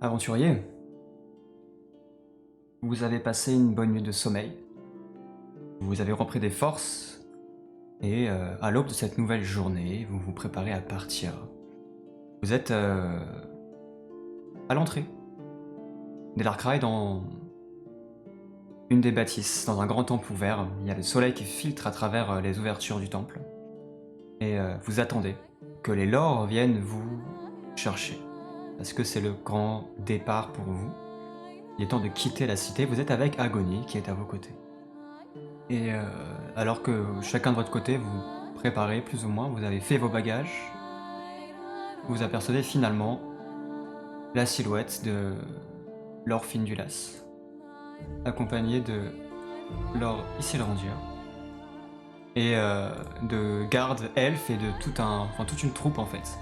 Aventurier, vous avez passé une bonne nuit de sommeil, vous avez repris des forces, et à l'aube de cette nouvelle journée, vous vous préparez à partir. Vous êtes à l'entrée d'Elarkraï dans une des bâtisses, dans un grand temple ouvert. Il y a le soleil qui filtre à travers les ouvertures du temple. Et vous attendez que les lords viennent vous chercher. Parce que c'est le grand départ pour vous. Il est temps de quitter la cité. Vous êtes avec Agony qui est à vos côtés. Et alors que chacun de votre côté, vous préparez plus ou moins, vous avez fait vos bagages, vous apercevez finalement la silhouette de Lord Findulas, accompagné de Lord Isilrandir, et de gardes elfes et de toute une troupe en fait,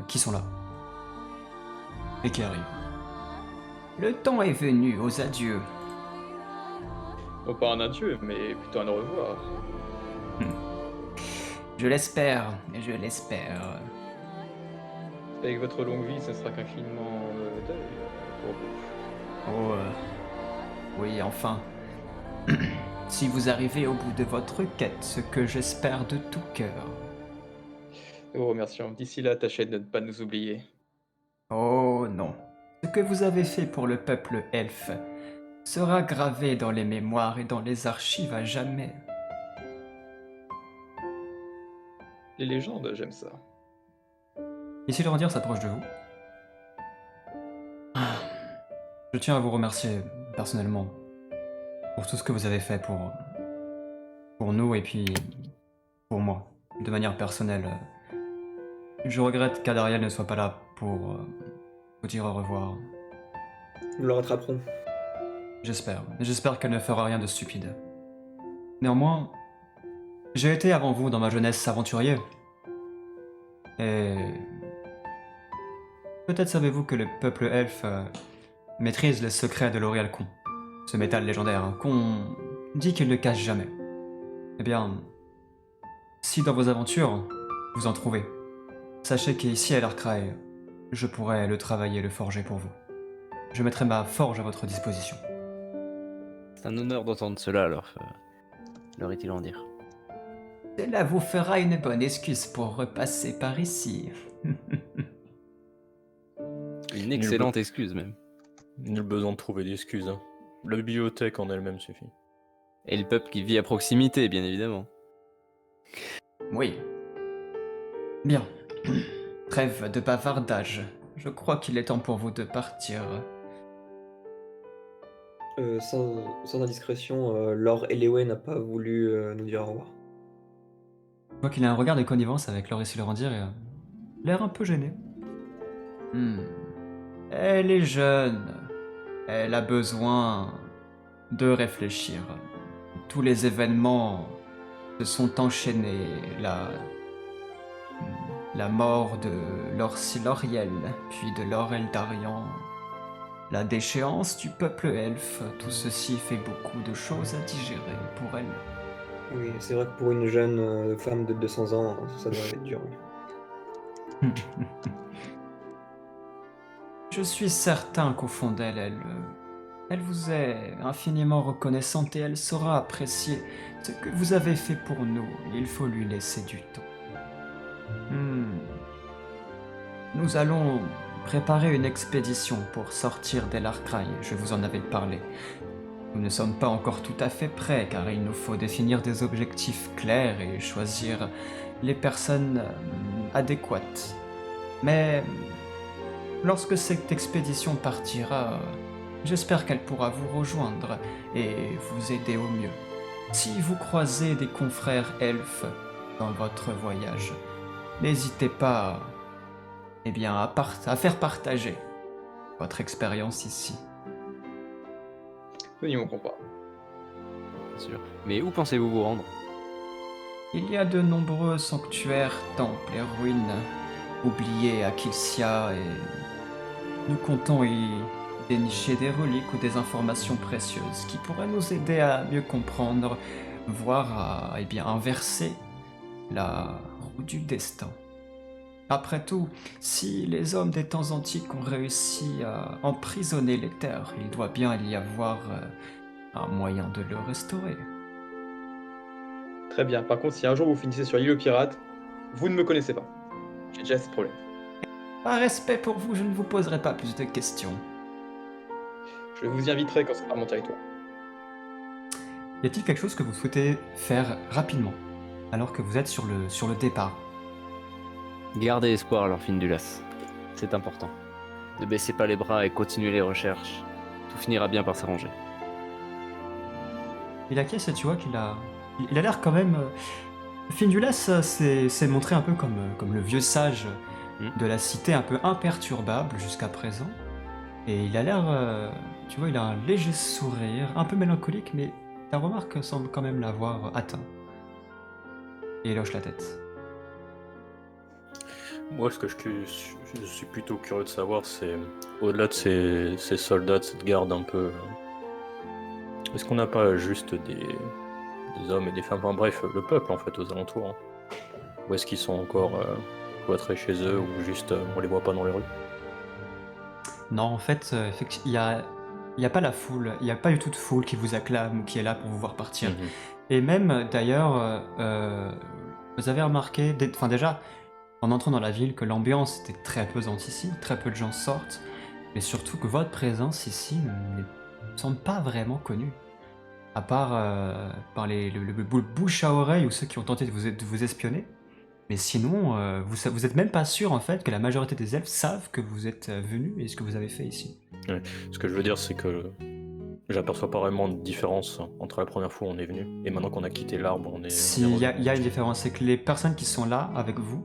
qui sont là, et qui arrivent. Le temps est venu aux adieux. Oh, pas un adieu, mais plutôt un au revoir. Je l'espère, et je l'espère. Avec votre longue vie, ce sera qu'un clignement d'œil pour vous. Oh, oui, enfin. Si vous arrivez au bout de votre quête, ce que j'espère de tout cœur. Nous vous remercions. D'ici là, tâchez de ne pas nous oublier. Oh non. Ce que vous avez fait pour le peuple elfe sera gravé dans les mémoires et dans les archives à jamais. Les légendes, j'aime ça. Ici le rendir s'approche de vous. Je tiens à vous remercier personnellement pour tout ce que vous avez fait pour nous et puis pour moi, de manière personnelle. Je regrette qu'Adariel ne soit pas là pour vous dire au revoir. Nous le rattraperons. J'espère qu'elle ne fera rien de stupide. Néanmoins, j'ai été avant vous dans ma jeunesse aventurier. Et peut-être savez-vous que le peuple elfe maîtrise les secrets de l'Orialcon, ce métal légendaire qu'on dit qu'il ne cache jamais. Eh bien, si dans vos aventures, vous en trouvez, sachez qu'ici à l'Arkraï, je pourrai le travailler et le forger pour vous. Je mettrai ma forge à votre disposition. C'est un honneur d'entendre cela, alors. Leur est-il en dire. Cela vous fera une bonne excuse pour repasser par ici. Une excellente excuse, même. Nul besoin de trouver d'excuses. Hein. La bibliothèque en elle-même suffit. Et le peuple qui vit à proximité, bien évidemment. Oui. Bien. Trêve de bavardage. Je crois qu'il est temps pour vous de partir. Sans indiscrétion, Lord Eleway n'a pas voulu nous dire au revoir. Je vois qu'il a un regard de connivence avec Loris Lerandir et l'air un peu gêné. Elle est jeune. Elle a besoin de réfléchir. Tous les événements se sont enchaînés. La mort de Lord Siloriel, puis de Lord Eldarian, la déchéance du peuple elfe, tout ceci fait beaucoup de choses à digérer pour elle. Oui, c'est vrai que pour une jeune femme de 200 ans, ça doit être dur. Oui. Je suis certain qu'au fond d'elle, elle vous est infiniment reconnaissante et elle saura apprécier ce que vous avez fait pour nous. Il faut lui laisser du temps. Nous allons préparer une expédition pour sortir d'Elarkraï, je vous en avais parlé. Nous ne sommes pas encore tout à fait prêts car il nous faut définir des objectifs clairs et choisir les personnes adéquates. Mais lorsque cette expédition partira, j'espère qu'elle pourra vous rejoindre et vous aider au mieux. Si vous croisez des confrères elfes dans votre voyage, n'hésitez pas à faire partager votre expérience ici. Nous n'y manquons pas. Bien sûr. Mais où pensez-vous vous rendre? Il y a de nombreux sanctuaires, temples et ruines oubliés à Kilsia et nous comptons y dénicher des reliques ou des informations précieuses qui pourraient nous aider à mieux comprendre, voire à inverser la roue du destin. Après tout, si les hommes des temps antiques ont réussi à emprisonner l'éther, il doit bien y avoir un moyen de le restaurer. Très bien. Par contre, si un jour vous finissez sur l'île aux pirates, vous ne me connaissez pas. J'ai déjà ce problème. Par respect pour vous, je ne vous poserai pas plus de questions. Je vous y inviterai quand ce sera mon territoire. Y a-t-il quelque chose que vous souhaitez faire rapidement, alors que vous êtes sur le départ? Gardez espoir, leur fine du las. C'est important. Ne baissez pas les bras et continuez les recherches. Tout finira bien par s'arranger. Il acquiesce et tu vois qu'il a... Il a l'air quand même... Findulas s'est montré un peu comme le vieux sage de la cité, un peu imperturbable jusqu'à présent. Et il a l'air... tu vois, il a un léger sourire, un peu mélancolique, mais ta remarque semble quand même l'avoir atteint. Et il hoche la tête. Moi, ce que je suis plutôt curieux de savoir, c'est au-delà de ces soldats, de cette garde un peu. Est-ce qu'on n'a pas juste des hommes et des femmes, enfin bref, le peuple en fait aux alentours, hein. Ou est-ce qu'ils sont encore cloîtrés chez eux ou juste on les voit pas dans les rues? Non, en fait, il y a pas la foule, il n'y a pas du tout de foule qui vous acclame ou qui est là pour vous voir partir. Et même, d'ailleurs, vous avez remarqué, enfin déjà, en entrant dans la ville, que l'ambiance était très pesante ici, très peu de gens sortent, mais surtout que votre présence ici ne semble pas vraiment connue. À part par le bouche à oreille ou ceux qui ont tenté de vous espionner. Mais sinon, vous êtes même pas sûr en fait que la majorité des elfes savent que vous êtes venu et ce que vous avez fait ici. Ouais. Ce que je veux dire, c'est que j'aperçois pas vraiment de différence entre la première fois où on est venu et maintenant qu'on a quitté l'arbre, on est. Si, il y a une différence, c'est que les personnes qui sont là avec vous,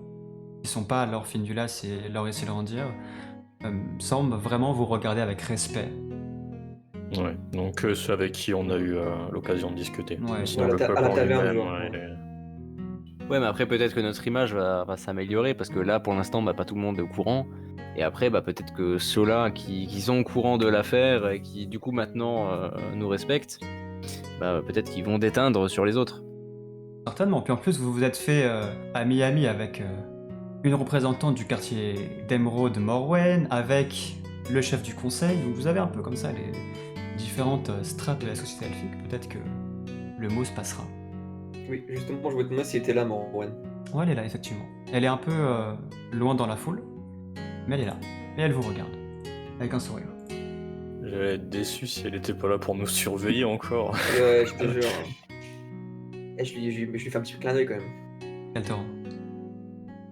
qui sont pas à leur Findulas et leur essayer de rendir, semblent vraiment vous regarder avec respect. Ouais, donc ceux avec qui on a eu l'occasion de discuter. Ouais. Sinon, À la le peuple à la en taverne, lui-même, genre. Ouais, mais après, peut-être que notre image va s'améliorer, parce que là, pour l'instant, bah, pas tout le monde est au courant. Et après, bah, peut-être que ceux-là qui sont au courant de l'affaire et qui, du coup, maintenant nous respectent, bah, peut-être qu'ils vont déteindre sur les autres. Certainement. Puis en plus, vous vous êtes fait ami-ami avec une représentante du quartier d'Emeraude Morwen, avec le chef du conseil. Donc vous avez un peu comme ça les différentes strates de la société elfique. Peut-être que le mot se passera. Oui, justement, je voulais te demander s'il était là, Morwen. Ouais, elle est là, effectivement. Elle est un peu loin dans la foule, mais elle est là. Et elle vous regarde, avec un sourire. J'allais être déçu si elle était pas là pour nous surveiller encore. Ouais, je te jure. Et je lui fais un petit clin d'œil quand même. Elle te rend.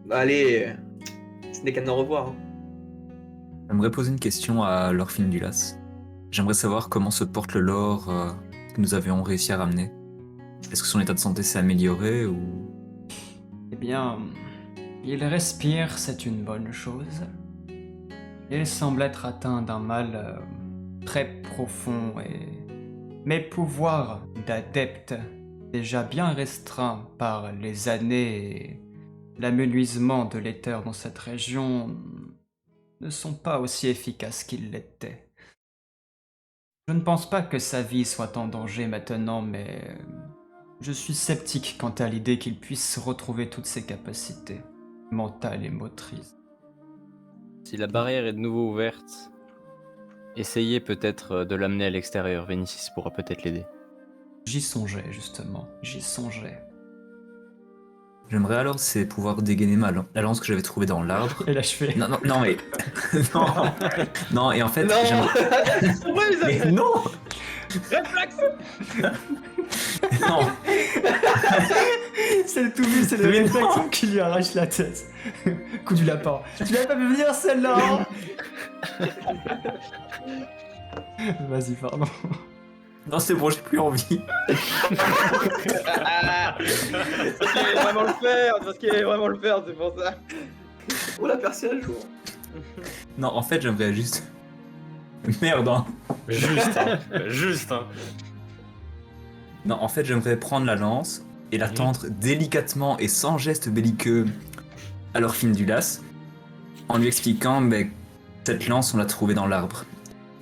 Bah, allez, ce n'est qu'à nous revoir. Hein. J'aimerais poser une question à Lord Findulas. J'aimerais savoir comment se porte le lore que nous avions réussi à ramener. Est-ce que son état de santé s'est amélioré ou... Eh bien, il respire, c'est une bonne chose. Il semble être atteint d'un mal très profond et mes pouvoirs d'adepte, déjà bien restreints par les années et l'amenuisement de l'éther dans cette région, ne sont pas aussi efficaces qu'ils l'étaient. Je ne pense pas que sa vie soit en danger maintenant, mais je suis sceptique quant à l'idée qu'il puisse retrouver toutes ses capacités, mentales et motrices. Si la barrière est de nouveau ouverte, essayez peut-être de l'amener à l'extérieur. Vénicis pourra peut-être l'aider. J'y songeais, justement, j'y songeais. J'aimerais alors c'est pouvoir dégainer la lance que j'avais trouvée dans l'arbre. Et là, je fais... Non mais... non, et en fait... Non Mais non Réflexe. Non C'est le tout vu, c'est le Mais réflexe non. qui lui arrache la tête. Coup du lapin. Tu l'avais pas vu venir celle-là, hein. Vas-y, pardon. Non, c'est bon, j'ai plus envie. Parce qu'il allait vraiment le faire, c'est pour ça. On l'a percé un jour. Non, en fait, j'aimerais juste... Merde, hein. Juste, hein. Non, en fait, j'aimerais prendre la lance et la tendre délicatement et sans geste belliqueux à Lord Findulas, en lui expliquant que cette lance, on l'a trouvée dans l'arbre.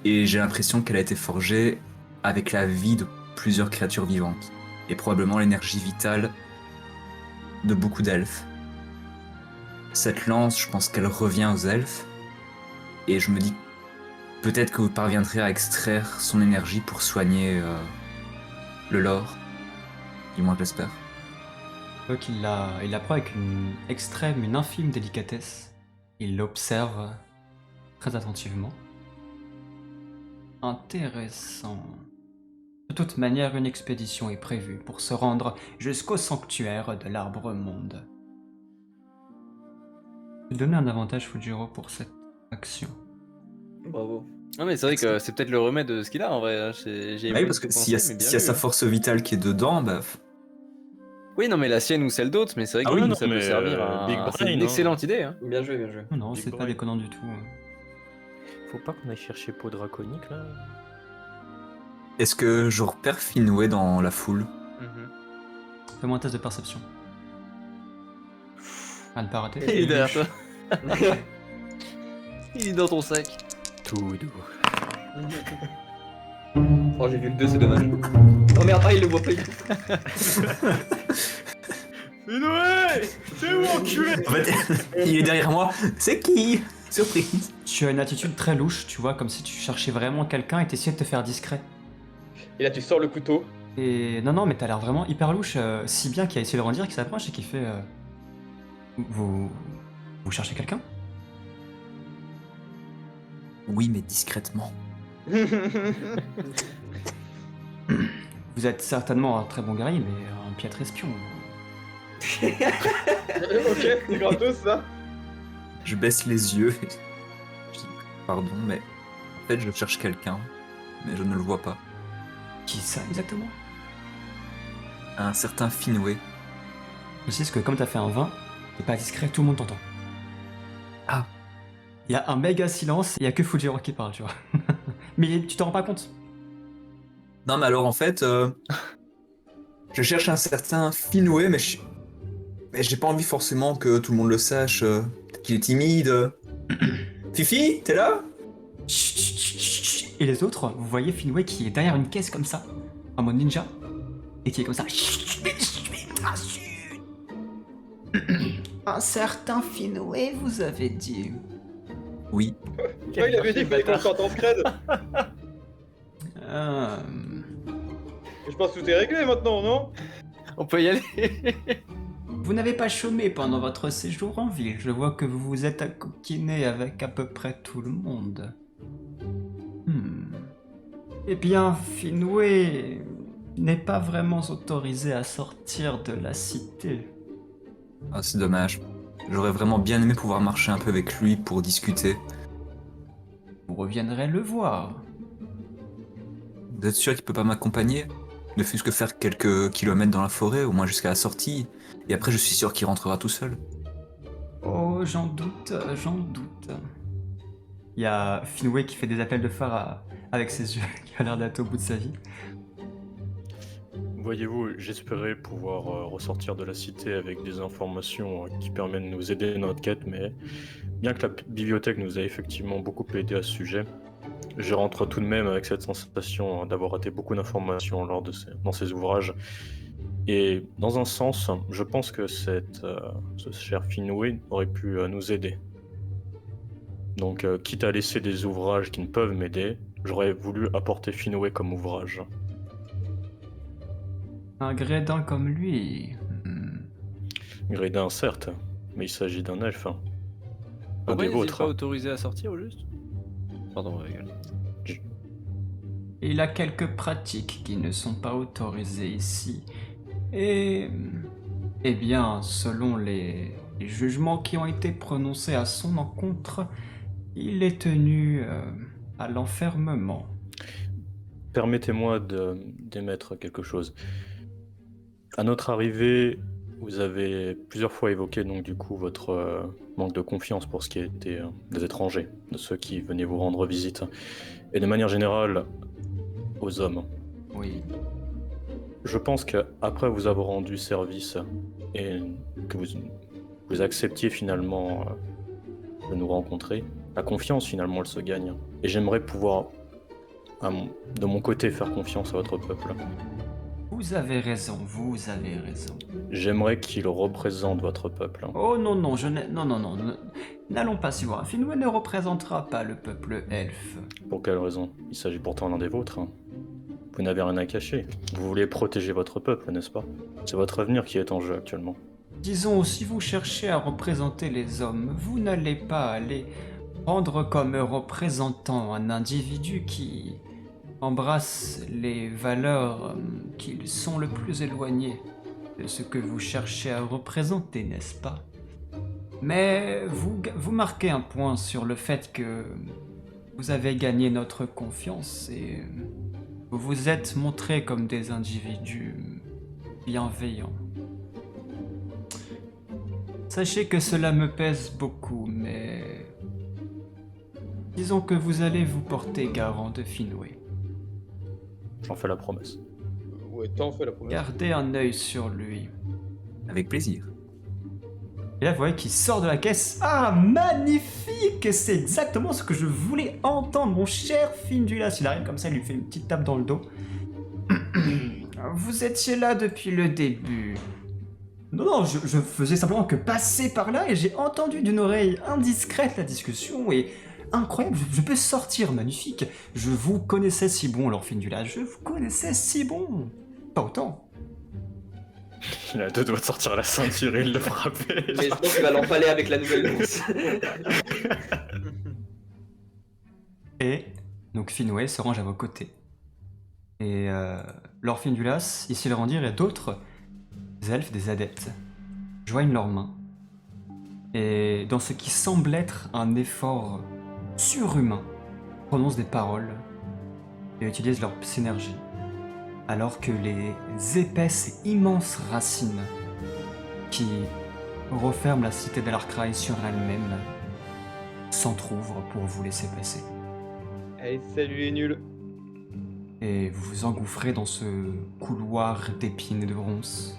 Et j'ai l'impression qu'elle a été forgée avec la vie de plusieurs créatures vivantes, et probablement l'énergie vitale de beaucoup d'elfes. cette lance, je pense qu'elle revient aux elfes. Et je me dis peut-être que vous parviendrez à extraire son énergie pour soigner le lore. Du moins, je l'espère. Donc il la prend avec une infime délicatesse. Il l'observe très attentivement. Intéressant. De toute manière, une expédition est prévue pour se rendre jusqu'au sanctuaire de l'Arbre-Monde. Je vais donner un avantage Fujiro pour cette action. Bravo. Non mais c'est vrai que c'est peut-être le remède de ce qu'il a en vrai. Hein. J'ai Oui, parce que s'il y a sa force vitale qui est dedans, bah... Oui, non mais la sienne ou celle d'autre, mais c'est vrai que Ah oui, non, ça peut mais, servir à... Big C'est brain, une hein. excellente idée. Hein. Bien joué, bien joué. Non, Big c'est pas brain. déconnant du tout. Faut pas qu'on aille chercher peau draconique là. Est-ce que je repère Finwë dans la foule? Fais-moi un test de perception. À ne pas rater. Il est derrière toi. Il est dans ton sac. Tout doux. Oh, j'ai vu le 2, c'est dommage. Oh merde, ah, il le voit pas. Noël, c'est où enculé? En fait, il est derrière moi. C'est qui? Surprise. Tu as une attitude très louche, tu vois, comme si tu cherchais vraiment quelqu'un et t'essayais de te faire discret. Et là, tu sors le couteau. Et non, mais t'as l'air vraiment hyper louche, si bien qu'il a essayé de le redire, qu'il s'approche et qu'il fait... Vous cherchez quelqu'un? Oui, mais discrètement. Vous êtes certainement un très bon guerrier, mais un piètre espion. Ok, c'est gratos ça. Je baisse les yeux. Et je dis, pardon, mais en fait, je cherche quelqu'un, mais je ne le vois pas. Qui ça exactement? Un certain Finwë. Je sais que comme t'as fait un 20, t'es pas discret, tout le monde t'entend. Ah. Il y a un méga silence, il y a que Fujiro qui parle, tu vois. Mais tu t'en rends pas compte. Non, mais alors en fait, je cherche un certain Finwë, mais j'ai pas envie forcément que tout le monde le sache. Peut-être qu'il est timide. Fifi, t'es là? Chut, chut, chut, chut. Et les autres, vous voyez Finwë qui est derrière une caisse comme ça, en mode ninja, et qui est comme ça. Un certain Finwë, vous avez dit. Oui. Ouais, il avait dit qu'il fallait qu'on sorte en scred. Je pense que tout est réglé maintenant, non? On peut y aller. Vous n'avez pas chômé pendant votre séjour en ville. Je vois que vous vous êtes accoquiné avec à peu près tout le monde. Eh bien, Finwë n'est pas vraiment autorisé à sortir de la cité. Ah, c'est dommage. J'aurais vraiment bien aimé pouvoir marcher un peu avec lui pour discuter. Vous reviendrez le voir. Vous êtes sûr qu'il peut pas m'accompagner? Ne fût-ce que faire quelques kilomètres dans la forêt, au moins jusqu'à la sortie. Et après, je suis sûr qu'il rentrera tout seul. Oh, j'en doute, j'en doute. Il y a Finwë qui fait des appels de phare avec ses yeux, qui a l'air d'être au bout de sa vie. Voyez-vous, j'espérais pouvoir ressortir de la cité avec des informations qui permettent de nous aider dans notre quête, mais bien que la bibliothèque nous a effectivement beaucoup aidé à ce sujet, je rentre tout de même avec cette sensation d'avoir raté beaucoup d'informations dans ces ouvrages. Et dans un sens, je pense que ce cher Finwë aurait pu nous aider. Donc, quitte à laisser des ouvrages qui ne peuvent m'aider, j'aurais voulu apporter Finwë comme ouvrage. Un grédin comme lui. Grédin, certes, mais il s'agit d'un elfe. Un Pourquoi des il n'est vôtres. pas autorisé à sortir au juste? Pardon, rigole. Il a quelques pratiques qui ne sont pas autorisées ici. Et... Eh bien, selon les jugements qui ont été prononcés à son encontre, il est tenu à l'enfermement. Permettez-moi d'émettre quelque chose. À notre arrivée, vous avez plusieurs fois évoqué donc du coup votre manque de confiance pour ce qui était des étrangers, de ceux qui venaient vous rendre visite, et de manière générale aux hommes. Oui. Je pense qu'après vous avoir rendu service et que vous acceptiez finalement de nous rencontrer, la confiance finalement elle se gagne. Et j'aimerais pouvoir de mon côté faire confiance à votre peuple. Vous avez raison, vous avez raison. J'aimerais qu'il représente votre peuple. Hein. Oh non, non, je n'ai... Non, non, non, n'allons pas si loin. Finwë ne représentera pas le peuple elfe. Pour quelle raison? Il s'agit pourtant d'un des vôtres. Hein. Vous n'avez rien à cacher. Vous voulez protéger votre peuple, n'est-ce pas? C'est votre avenir qui est en jeu actuellement. Disons, si vous cherchez à représenter les hommes, vous n'allez pas aller prendre comme représentant un individu qui embrasse les valeurs qui sont le plus éloignées de ce que vous cherchez à représenter, n'est-ce pas? Mais vous marquez un point sur le fait que vous avez gagné notre confiance et vous vous êtes montrés comme des individus bienveillants. Sachez que cela me pèse beaucoup, mais disons que vous allez vous porter garant de Finwë. J'en fais la promesse. Ouais, t'en fais la première. Gardez un œil sur lui. Avec plaisir. Et là, vous voyez qu'il sort de la caisse. Ah, magnifique! C'est exactement ce que je voulais entendre, mon cher Findulas. Il arrive comme ça, il lui fait une petite tape dans le dos. Vous étiez là depuis le début. Non, non, je faisais simplement que passer par là et j'ai entendu d'une oreille indiscrète la discussion et incroyable, je peux sortir, magnifique. Je vous connaissais si bon, Lord Findulas, je vous connaissais si bon. Pas autant. Il a deux doigts de sortir la ceinture et il le frapper. Mais je pense qu'il va l'empaler avec la nouvelle lance. Et donc Finwë se range à vos côtés. Et Lord Findulas, ici le rendir et d'autres elfes, des adeptes, joignent leurs mains. Et dans ce qui semble être un effort surhumain, prononcent des paroles et utilisent leur synergie. Alors que les épaisses et immenses racines qui referment la cité d'Alarkraï sur elle-même s'entr'ouvrent pour vous laisser passer. Allez, salut les nuls. Et vous vous engouffrez dans ce couloir d'épines et de ronces,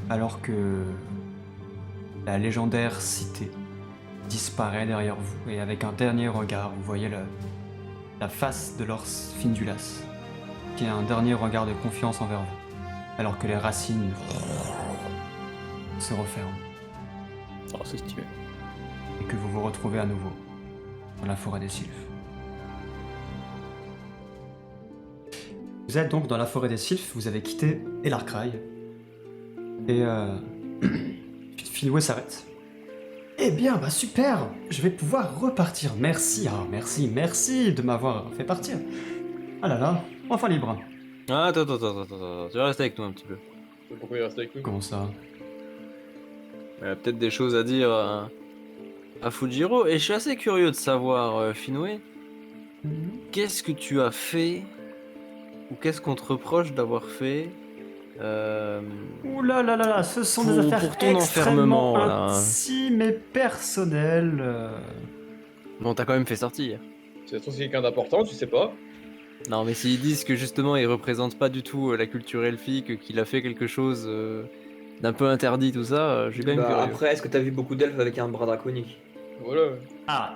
alors que la légendaire cité disparaît derrière vous, et avec un dernier regard, vous voyez la face de Lord Findulas, qui a un dernier regard de confiance envers vous, alors que les racines se referment, Oh, c'est stylé. et que vous vous retrouvez à nouveau dans la forêt des sylphes. Vous êtes donc dans la forêt des sylphes, vous avez quitté Elarkraï, et Finwë s'arrête. Eh bien, bah super, je vais pouvoir repartir. Merci, merci de m'avoir fait partir. Ah là là, enfin libre. Ah, attends, tu vas rester avec nous un petit peu. Pourquoi il reste avec nous? Comment ça? Il y a peut-être des choses à dire à Fujiro, et je suis assez curieux de savoir, Finwë, qu'est-ce que tu as fait, ou qu'est-ce qu'on te reproche d'avoir fait Ouh là là là là, ce sont des Pour affaires ton extrêmement enfermement, là. intimes et personnelles. Bon, t'as quand même fait sortir. Si ça se trouve, c'est quelqu'un d'important, tu sais pas. Non, mais s'ils disent que justement il représente pas du tout la culture elfique, qu'il a fait quelque chose d'un peu interdit, tout ça, je suis quand même Bah, curieux. après, est-ce que t'as vu beaucoup d'elfes avec un bras draconique? Voilà. Ah,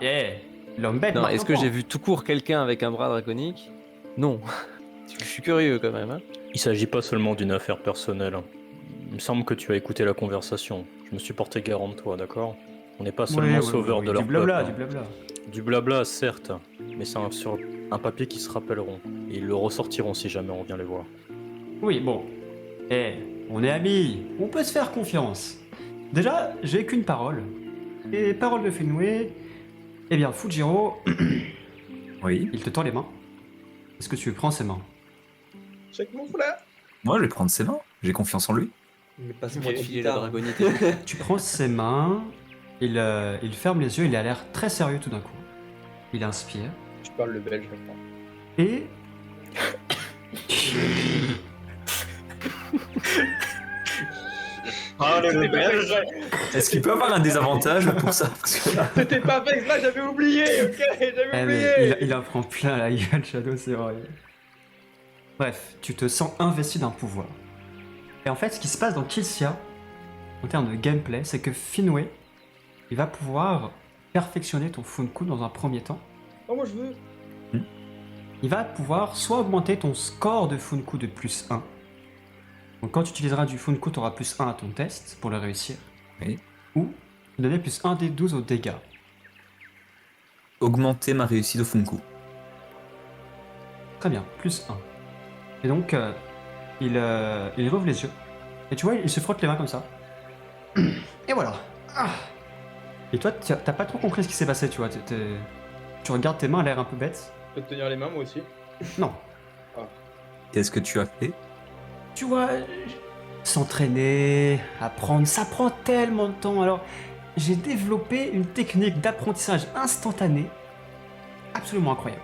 l'homme bête. Non, maintenant, est-ce que quoi. j'ai vu tout court quelqu'un avec un bras draconique? Non. Je suis curieux quand même. Hein. Il s'agit pas seulement d'une affaire personnelle. Il me semble que tu as écouté la conversation. Je me suis porté garant de toi, d'accord? On n'est pas seulement sauveur de leur du blabla, peuple. du blabla. Du blabla, certes, mais c'est sur un papier qu'ils se rappelleront. Et ils le ressortiront si jamais on vient les voir. Oui, bon. On est amis, on peut se faire confiance. Déjà, j'ai qu'une parole. Et parole de Finwë. Eh bien, Fujiro, Oui. il te tend les mains. Est-ce que tu prends ses mains? Check mon frère. Moi, je vais prendre ses mains. J'ai confiance en lui. Mais passe Pour moi te de filer la guitare. dragonité. Tu prends ses mains, il ferme les yeux, il a l'air très sérieux tout d'un coup. Il inspire. Je parle le belge, je crois. Et... Ah, le belge. Est-ce qu'il peut avoir un désavantage pour ça? Parce que là- C'était pas fait exprès, j'avais oublié, ok? J'avais Eh, mais oublié. il en prend plein la gueule, Shadow, c'est vrai. Bref, tu te sens investi d'un pouvoir. Et en fait, ce qui se passe dans Kilsia, en termes de gameplay, c'est que Finwë, il va pouvoir perfectionner ton Funku dans un premier temps. Oh, moi je veux. Il va pouvoir soit augmenter ton score de Funku de +1, Donc quand tu utiliseras du Funku, tu auras plus 1 à ton test pour le réussir. Oui. Ou donner plus 1 des 12 aux dégâts. Augmenter ma réussite au Funku. Très bien, plus 1. Et donc, il rouvre les yeux. Et tu vois, il se frotte les mains comme ça. Et voilà. Ah. Et toi, t'as pas trop compris ce qui s'est passé, tu vois. Tu regardes tes mains, l'air un peu bête. Je peux te tenir les mains, moi aussi. Non. Qu'est-ce que tu as fait? Tu vois, s'entraîner, apprendre, ça prend tellement de temps. Alors, j'ai développé une technique d'apprentissage instantané absolument incroyable.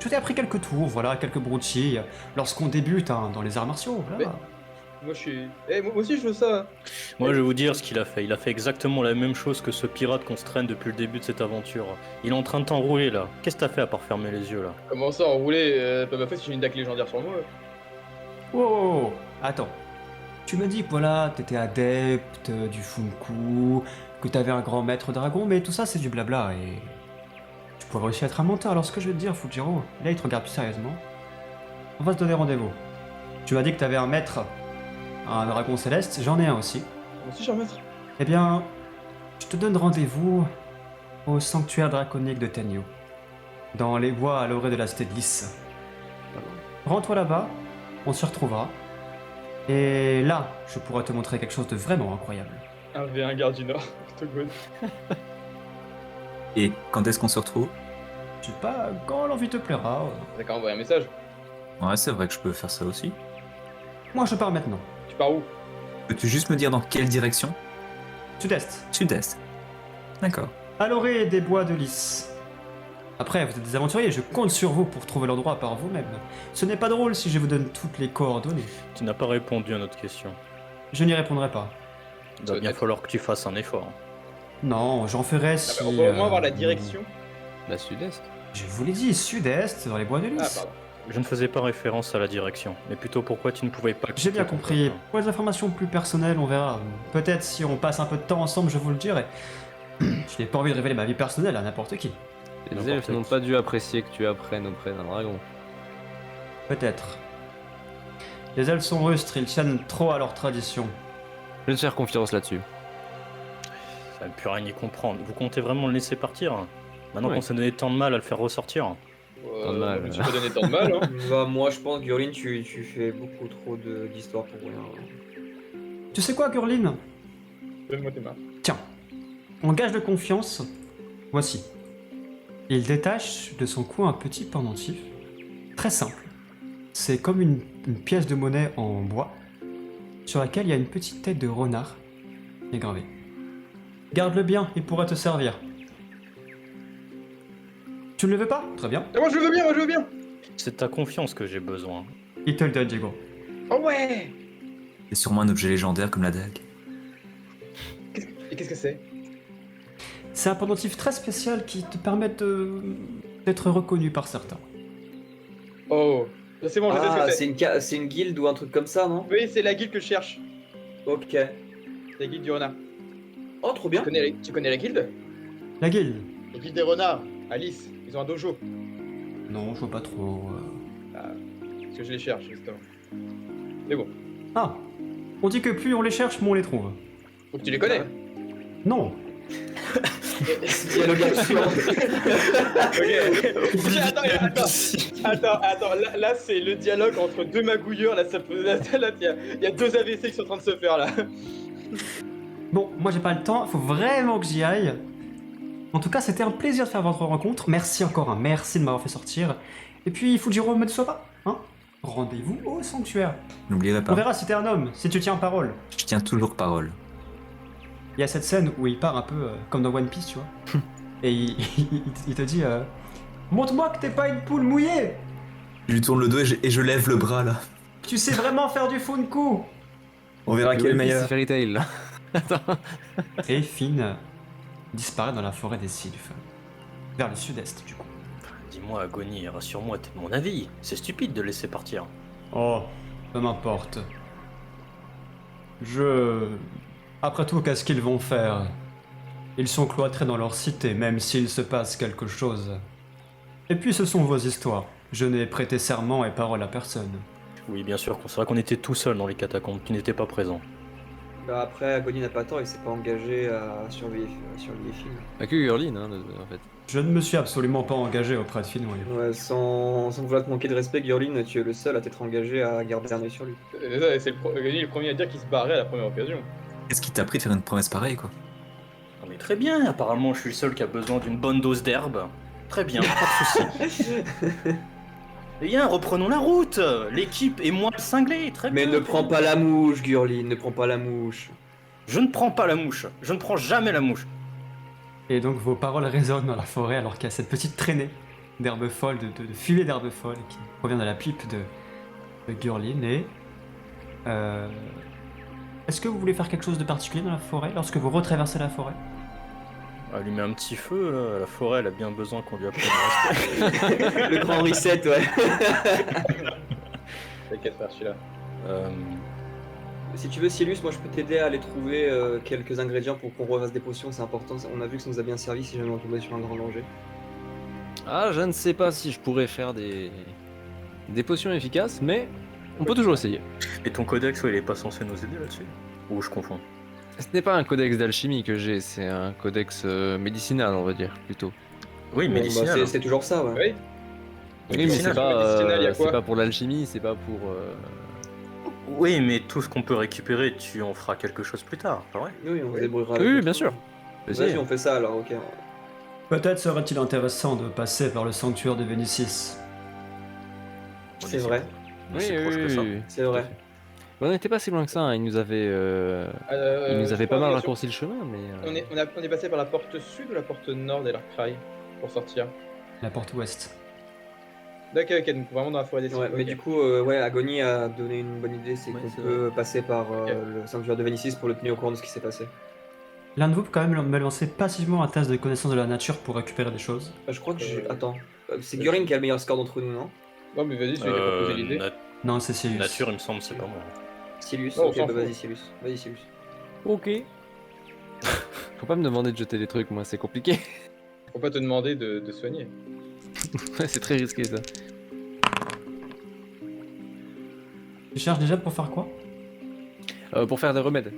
Je t'ai appris quelques tours, voilà, quelques broutillés, lorsqu'on débute hein, dans les arts martiaux, voilà. Moi, je suis. Moi aussi, je veux ça. Moi, je vais vous dire ce qu'il a fait. Il a fait exactement la même chose que ce pirate qu'on se traîne depuis le début de cette aventure. Il est en train de t'enrouler là. Qu'est-ce que t'as fait à part fermer les yeux là? Comment ça, enrouler pas ma fait si j'ai une dague légendaire sur moi. Oh, attends. Tu m'as dit que voilà, t'étais adepte du Funku, que t'avais un grand maître dragon, mais tout ça c'est du blabla et. Tu pourrais aussi être un menteur, alors ce que je veux te dire, Fujiro, là il te regarde plus sérieusement. On va se donner rendez-vous. Tu m'as dit que t'avais un maître, un dragon céleste, j'en ai un aussi. Moi aussi, j'ai un maître. Eh bien, je te donne rendez-vous au sanctuaire draconique de Tenyo, dans les bois à l'orée de la cité de Lys. Rends-toi là-bas, on se retrouvera. Et là, je pourrais te montrer quelque chose de vraiment incroyable. Un V1 garde du Nord. Octogone. Et quand est-ce qu'on se retrouve? Je sais pas, quand l'envie te plaira. D'accord, envoie un message. Ouais, c'est vrai que je peux faire ça aussi. Moi, je pars maintenant. Tu pars où? Peux-tu juste me dire dans quelle direction? Sud-est, Sud-est. D'accord. à l'orée des bois de Lys. Après, vous êtes des aventuriers, je compte sur vous pour trouver l'endroit par vous-même. Ce n'est pas drôle si je vous donne toutes les coordonnées. Tu n'as pas répondu à notre question. Je n'y répondrai pas. Il va bien falloir que tu fasses un effort. Non, j'en ferai si... On peut au moins avoir la direction. Bah, sud-est. Je vous l'ai dit, sud-est, dans les bois de Lys. Ah, pardon. Je ne faisais pas référence à la direction, mais plutôt pourquoi tu ne pouvais pas... J'ai bien quitter ton compris. copain. Pour les informations plus personnelles, on verra. Peut-être si on passe un peu de temps ensemble, je vous le dirai. Je n'ai pas envie de révéler ma vie personnelle à n'importe qui. Les N'importe elfes n'ont qui. pas dû apprécier que tu apprennes auprès d'un dragon. Peut-être. Les elfes sont rustres, ils tiennent trop à leurs traditions. Je vais te faire confiance là-dessus. Ça ne peut rien y comprendre. Vous comptez vraiment le laisser partir? Maintenant Oui. qu'on s'est donné tant de mal à le faire ressortir? Tant de mal. Tu peux donner tant de mal, hein. Bah, moi, je pense, Gurlin, tu fais beaucoup trop d'histoires pour rien. Tu sais quoi, Gurlin? Donne-moi tes mains. Tiens, en gage de confiance, voici. Il détache de son cou un petit pendentif, très simple. C'est comme une pièce de monnaie en bois, sur laquelle il y a une petite tête de renard gravée. Garde-le bien, il pourrait te servir. Tu ne le veux pas? Très bien. Ah, moi je veux bien, moi je veux bien. C'est de ta confiance que j'ai besoin. Il te le donne, Diego. Oh ouais. C'est sûrement un objet légendaire comme la dague. Et qu'est-ce que c'est? C'est un pendentif très spécial qui te permet d'être reconnu par certains. Oh. C'est bon, je sais ce Ah, que c'est. c'est une guilde ou un truc comme ça, non? Oui, c'est la guilde que je cherche. Ok. La guilde du renard. Oh, trop bien. Tu connais la guilde? La guilde? La guilde des renards, à Lys. Ils ont un dojo. Non, je vois pas trop. Parce que je les cherche, justement. Mais bon. Ah, on dit que plus on les cherche, moins on les trouve. Faut que tu les connais. Non. Dialogue absurde. Ok. Attends. Là c'est le dialogue entre deux magouilleurs. Là, il y a deux AVC qui sont en train de se faire là. Bon, moi j'ai pas le temps, faut vraiment que j'y aille. En tout cas, c'était un plaisir de faire votre rencontre. Merci encore, hein. Merci de m'avoir fait sortir. Et puis, Fujiro, me déçois pas, hein. Rendez-vous au sanctuaire. N'oublierai On pas. verra si t'es un homme, si tu tiens parole. Je tiens toujours parole. Il y a cette scène où il part un peu comme dans One Piece, tu vois. Et il te dit montre-moi que t'es pas une poule mouillée. Je lui tourne le dos et je lève le bras là. Tu sais vraiment faire du Funku. On verra qui est le meilleur. C'est Fairy Tail, là. Attends. Et Finn disparaît dans la forêt des sylphes. Vers le sud-est, du coup. Dis-moi, Agony, rassure-moi, t'es de mon avis. C'est stupide de laisser partir. Oh, peu m'importe. Après tout, qu'est-ce qu'ils vont faire? Ils sont cloîtrés dans leur cité, même s'il se passe quelque chose. Et puis ce sont vos histoires. Je n'ai prêté serment et parole à personne. Oui, bien sûr, c'est vrai qu'on était tout seul dans les catacombes, qui n'étaient pas présents. Bah, après, Agony n'a pas tort, il s'est pas engagé à surveiller Finn. Pas que Hurlin, hein, en fait. Je ne me suis absolument pas engagé auprès de Finwë. Ouais, sans vouloir te manquer de respect, Gurlin, tu es le seul à t'être engagé à garder un œil sur lui. C'est le premier à dire qu'il se barrait à la première occasion. Qu'est-ce qui t'a pris de faire une promesse pareille, quoi? Ah, mais très bien, apparemment je suis le seul qui a besoin d'une bonne dose d'herbe. Très bien, pas de soucis. Eh bien, reprenons la route. L'équipe est moins cinglée, très Mais bien. ne prends pas la mouche, Gurlin, ne prends pas la mouche. Je ne prends pas la mouche, je ne prends jamais la mouche. Et donc vos paroles résonnent dans la forêt alors qu'il y a cette petite traînée d'herbes folles, de filets d'herbes folles qui provient de la pipe de Gurlin. Et est-ce que vous voulez faire quelque chose de particulier dans la forêt lorsque vous retraversez la forêt? Allumer un petit feu, là. La forêt elle a bien besoin qu'on lui apprenne le respect. Le grand reset, ouais. T'inquiète frère, je suis là. Si tu veux, Silus, moi je peux t'aider à aller trouver quelques ingrédients pour qu'on refasse des potions, c'est important. On a vu que ça nous a bien servi si jamais on tombait sur un grand danger. Ah, je ne sais pas si je pourrais faire des potions efficaces, mais on peut toujours essayer. Et ton codex, ouais, il est pas censé nous aider là-dessus? Ou je confonds? Ce n'est pas un codex d'alchimie que j'ai, c'est un codex médicinal, on va dire, plutôt. Oui, Bon, médicinal. bah, c'est toujours ça, ouais. Oui. Oui, mais Médicinal. c'est pas, Médicinal, y a quoi c'est pas pour l'alchimie, c'est pas pour... Oui, mais tout ce qu'on peut récupérer, tu en feras quelque chose plus tard, pas vrai? Oui, on se débrouillera. Oui, avec bien ça. sûr. Vas-y, on fait ça alors, ok. Peut-être serait-il intéressant de passer par le sanctuaire de Vénicis. C'est vrai, On est si proche que ça. c'est vrai. On n'était pas si loin que ça, hein. Il nous avait pas mal raccourci le chemin, mais... On est passé par la porte sud ou la porte nord d'Elarcry pour sortir? La porte ouest. D'accord, ok, donc vraiment dans la forêt des Ouais, Cygnes, mais ok. du coup, ouais, Agony a donné une bonne idée, c'est Ouais, qu'on c'est peut passer par Ok. le sanctuaire de Vénicis pour le tenir au courant de ce qui s'est passé. L'un de vous peut quand même me lancer passivement un test de connaissance de la nature pour récupérer des choses. Je crois que j'ai... Attends. C'est Gurlin qui a le meilleur score d'entre nous, non? Non mais vas-y, celui qui a proposé l'idée. Non, c'est Silius. Nature, il me semble, c'est pas moi. Silus, Oh, on ok, s'en bah fout. vas-y Silus. Vas-y Silus. Ok. Faut pas me demander de jeter des trucs, moi, c'est compliqué. Faut pas te demander de soigner. Ouais, c'est très risqué, ça. Tu cherches déjà pour faire quoi? Pour faire des remèdes.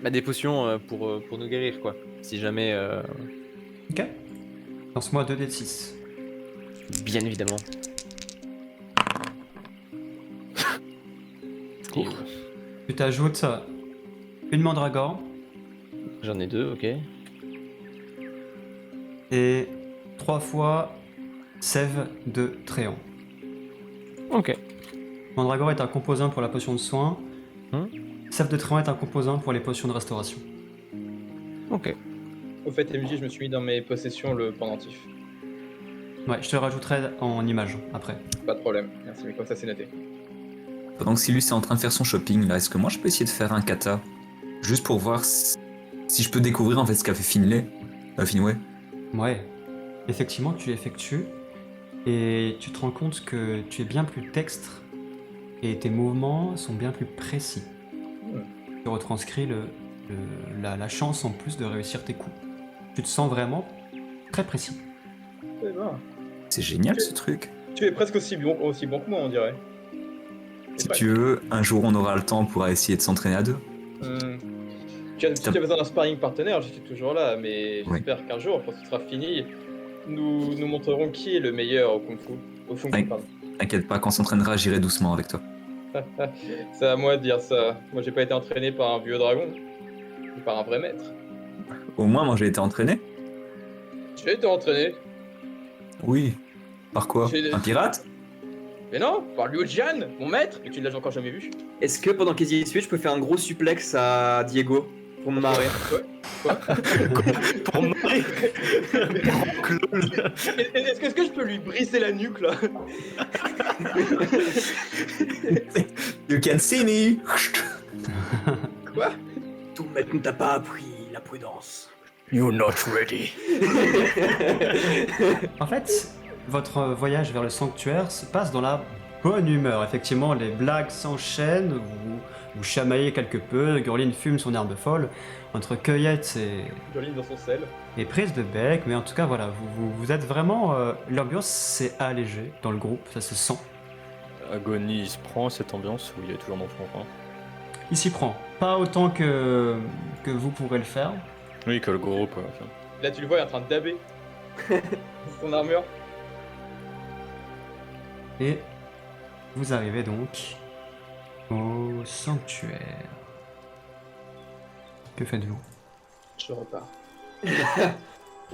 Bah, des potions pour nous guérir, quoi. Si jamais... Ok. Lance-moi 2d6. Bien évidemment. Cool. Tu t'ajoutes une mandragore J'en ai 2, ok. et 3 fois sève de Tréant. Ok. Mandragore est un composant pour la potion de soin. Sève de Tréant est un composant pour les potions de restauration. Ok. Au fait, MJ, je me suis mis dans mes possessions le pendentif. Ouais, je te rajouterai en image après. Pas de problème, merci, mais comme ça c'est noté. Pendant que Silus est en train de faire son shopping, là, est-ce que moi je peux essayer de faire un kata? Juste pour voir si je peux découvrir en fait ce qu'a fait Finwë. Ouais. Effectivement, tu l'effectues et tu te rends compte que tu es bien plus dextre et tes mouvements sont bien plus précis. Tu retranscris la chance en plus de réussir tes coups. Tu te sens vraiment très précis. C'est bon. C'est génial ce truc. Tu es presque aussi bon que moi, on dirait. Si tu veux, un jour on aura le temps, on pourra essayer de s'entraîner à deux. Si tu as besoin d'un sparring partenaire, je suis toujours là, mais Oui. j'espère qu'un jour, quand ce sera fini, nous montrerons qui est le meilleur au Kung Fu. Au Kung Fu, Oui. pardon. T'inquiète pas, quand on s'entraînera, j'irai doucement avec toi. C'est à moi de dire ça. Moi, j'ai pas été entraîné par un vieux dragon, mais par un vrai maître. Au moins, moi j'ai été entraîné. J'ai été entraîné. Oui. Par quoi? J'ai- Un pirate? Mais non, par Liu Jian, mon maître, et tu ne l'as encore jamais vu. Est-ce que pendant qu'ils y suivent, je peux faire un gros suplex à Diego pour me marrer? Pour marrer. Est-ce que je peux lui briser la nuque là? You can see me! Quoi? Tout maître ne t'a pas appris la prudence. You're not ready. En fait, votre voyage vers le sanctuaire se passe dans la bonne humeur. Effectivement, les blagues s'enchaînent, vous chamaillez quelque peu, Gurlin fume son herbe folle, entre cueillettes Jolie dans son sel. et prise de bec, mais en tout cas, voilà, vous êtes vraiment... l'ambiance s'est allégée dans le groupe, ça se sent. Agony, il se prend cette ambiance ou il est toujours dans son coin? Il s'y prend. Pas autant que vous pourrez le faire. Oui, que le groupe. Là, tu le vois, il est en train de daber son armure. Et vous arrivez donc au sanctuaire. Que faites-vous? Je repars.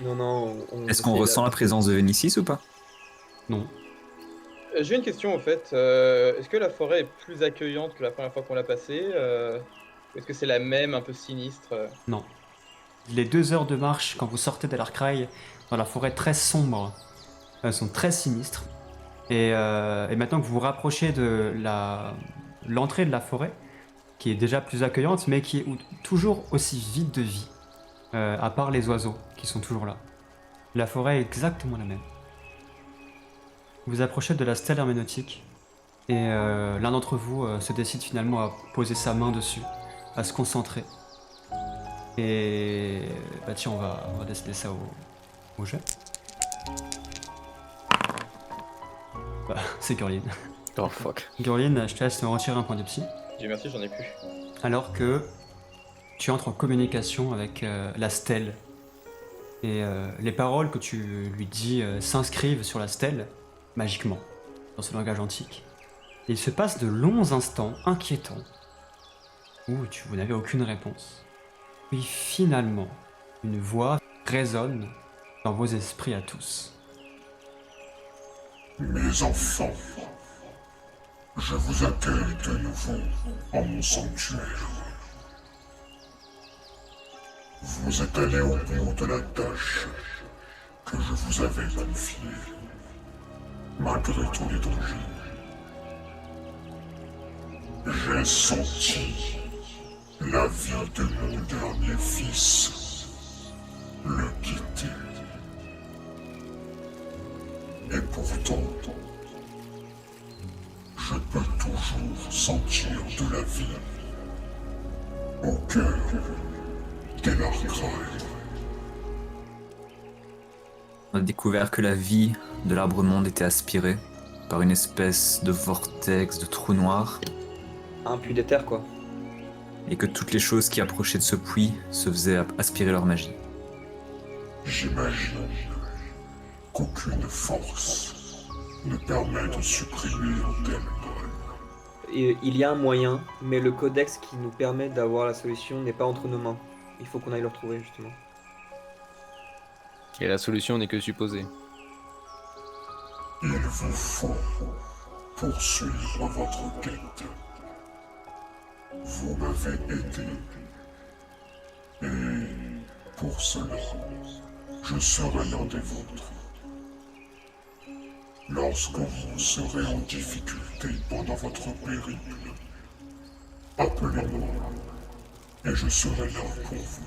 Non, Est-ce qu'on ressent la présence de Vénicis ou pas? Non. J'ai une question en fait. Est-ce que la forêt est plus accueillante que la première fois qu'on l'a passée Est-ce que c'est la même, un peu sinistre Non. Les 2 heures de marche quand vous sortez d'Alarkraï dans la forêt très sombre sont très sinistres. Et maintenant que vous vous rapprochez de l'entrée de la forêt, qui est déjà plus accueillante, mais qui est toujours aussi vide de vie, à part les oiseaux qui sont toujours là. La forêt est exactement la même. Vous approchez de la stèle herméneutique, et l'un d'entre vous se décide finalement à poser sa main dessus, à se concentrer. Et bah tiens, on va décider ça au jeu. Bah, c'est Gurline. Oh fuck. Gurline, je te laisse me retirer un point de psy. Dieu merci, j'en ai plus. Alors que tu entres en communication avec la stèle. Et les paroles que tu lui dis s'inscrivent sur la stèle, magiquement, dans ce langage antique. Et il se passe de longs instants inquiétants, où vous n'avez aucune réponse. Puis finalement, une voix résonne dans vos esprits à tous. Mes enfants, je vous accueille de nouveau en mon sanctuaire. Vous êtes allés au bout de la tâche que je vous avais confiée, malgré tous les dangers. J'ai senti la vie de mon dernier fils le quitter. Et pourtant, je peux toujours sentir de la vie au cœur d'Elarkraï. On a découvert que la vie de l'arbre-monde était aspirée par une espèce de vortex, de trou noir, Un puits d'éther, quoi. et que toutes les choses qui approchaient de ce puits se faisaient aspirer leur magie. J'imagine qu'aucune force ne permet de supprimer un tel mal. Et il y a un moyen, mais le codex qui nous permet d'avoir la solution n'est pas entre nos mains. Il faut qu'on aille le retrouver, justement. Et la solution n'est que supposée. Il vous faut poursuivre votre quête. Vous m'avez aidé. Et pour cela, je serai l'un des vôtres. Lorsque vous serez en difficulté pendant votre périple, appelez-moi et je serai là pour vous.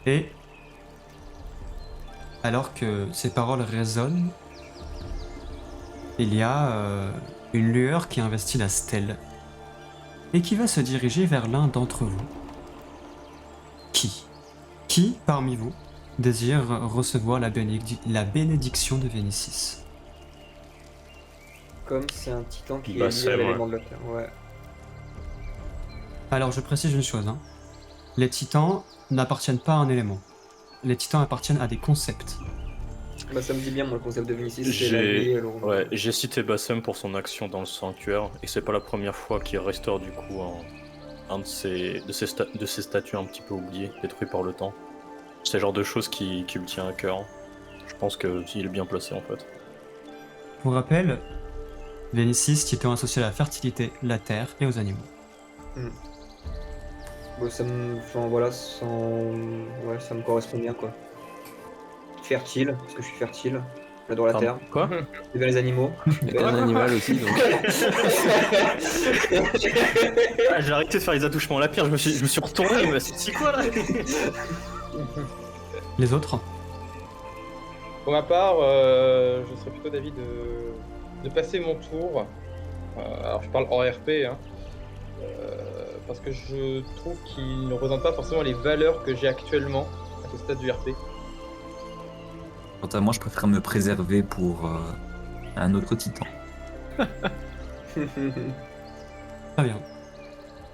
Et alors que ces paroles résonnent, il y a une lueur qui investit la stèle et qui va se diriger vers l'un d'entre vous. Qui parmi vous désire recevoir la bénédiction de Vénicis? Comme c'est un titan qui Bah, est c'est lié à moi. l'élément de la terre. Ouais. Alors je précise une chose, hein. Les titans n'appartiennent pas à un élément. Les titans appartiennent à des concepts. Bah, ça me dit bien, moi, le concept de Vénicis, c'est J'ai- la vie et le... Ouais, j'ai cité Bassem pour son action dans le sanctuaire, et c'est pas la première fois qu'il restaure du coup un de ses statues un petit peu oubliés, détruits par le temps. C'est le genre de choses qui lui tient à cœur. Je pense qu'il est bien placé en fait. Pour rappel, Vénicis, titan associé à la fertilité, la terre et aux animaux. Bah, ça me... Enfin, voilà, ouais, ça me correspond bien, quoi. Fertile, parce que je suis fertile. J'adore la terre. Quoi? J'aime bien les animaux. Il y a un animal aussi, donc. Ah, j'ai arrêté de faire les attouchements à la pierre, je me suis retourné, mais c'est quoi là? Les autres? Pour ma part, je serais plutôt d'avis de passer mon tour. Alors je parle en RP, hein, parce que je trouve qu'il ne représente pas forcément les valeurs que j'ai actuellement à ce stade du RP. Quant à moi, je préfère me préserver pour un autre titan. Très bien.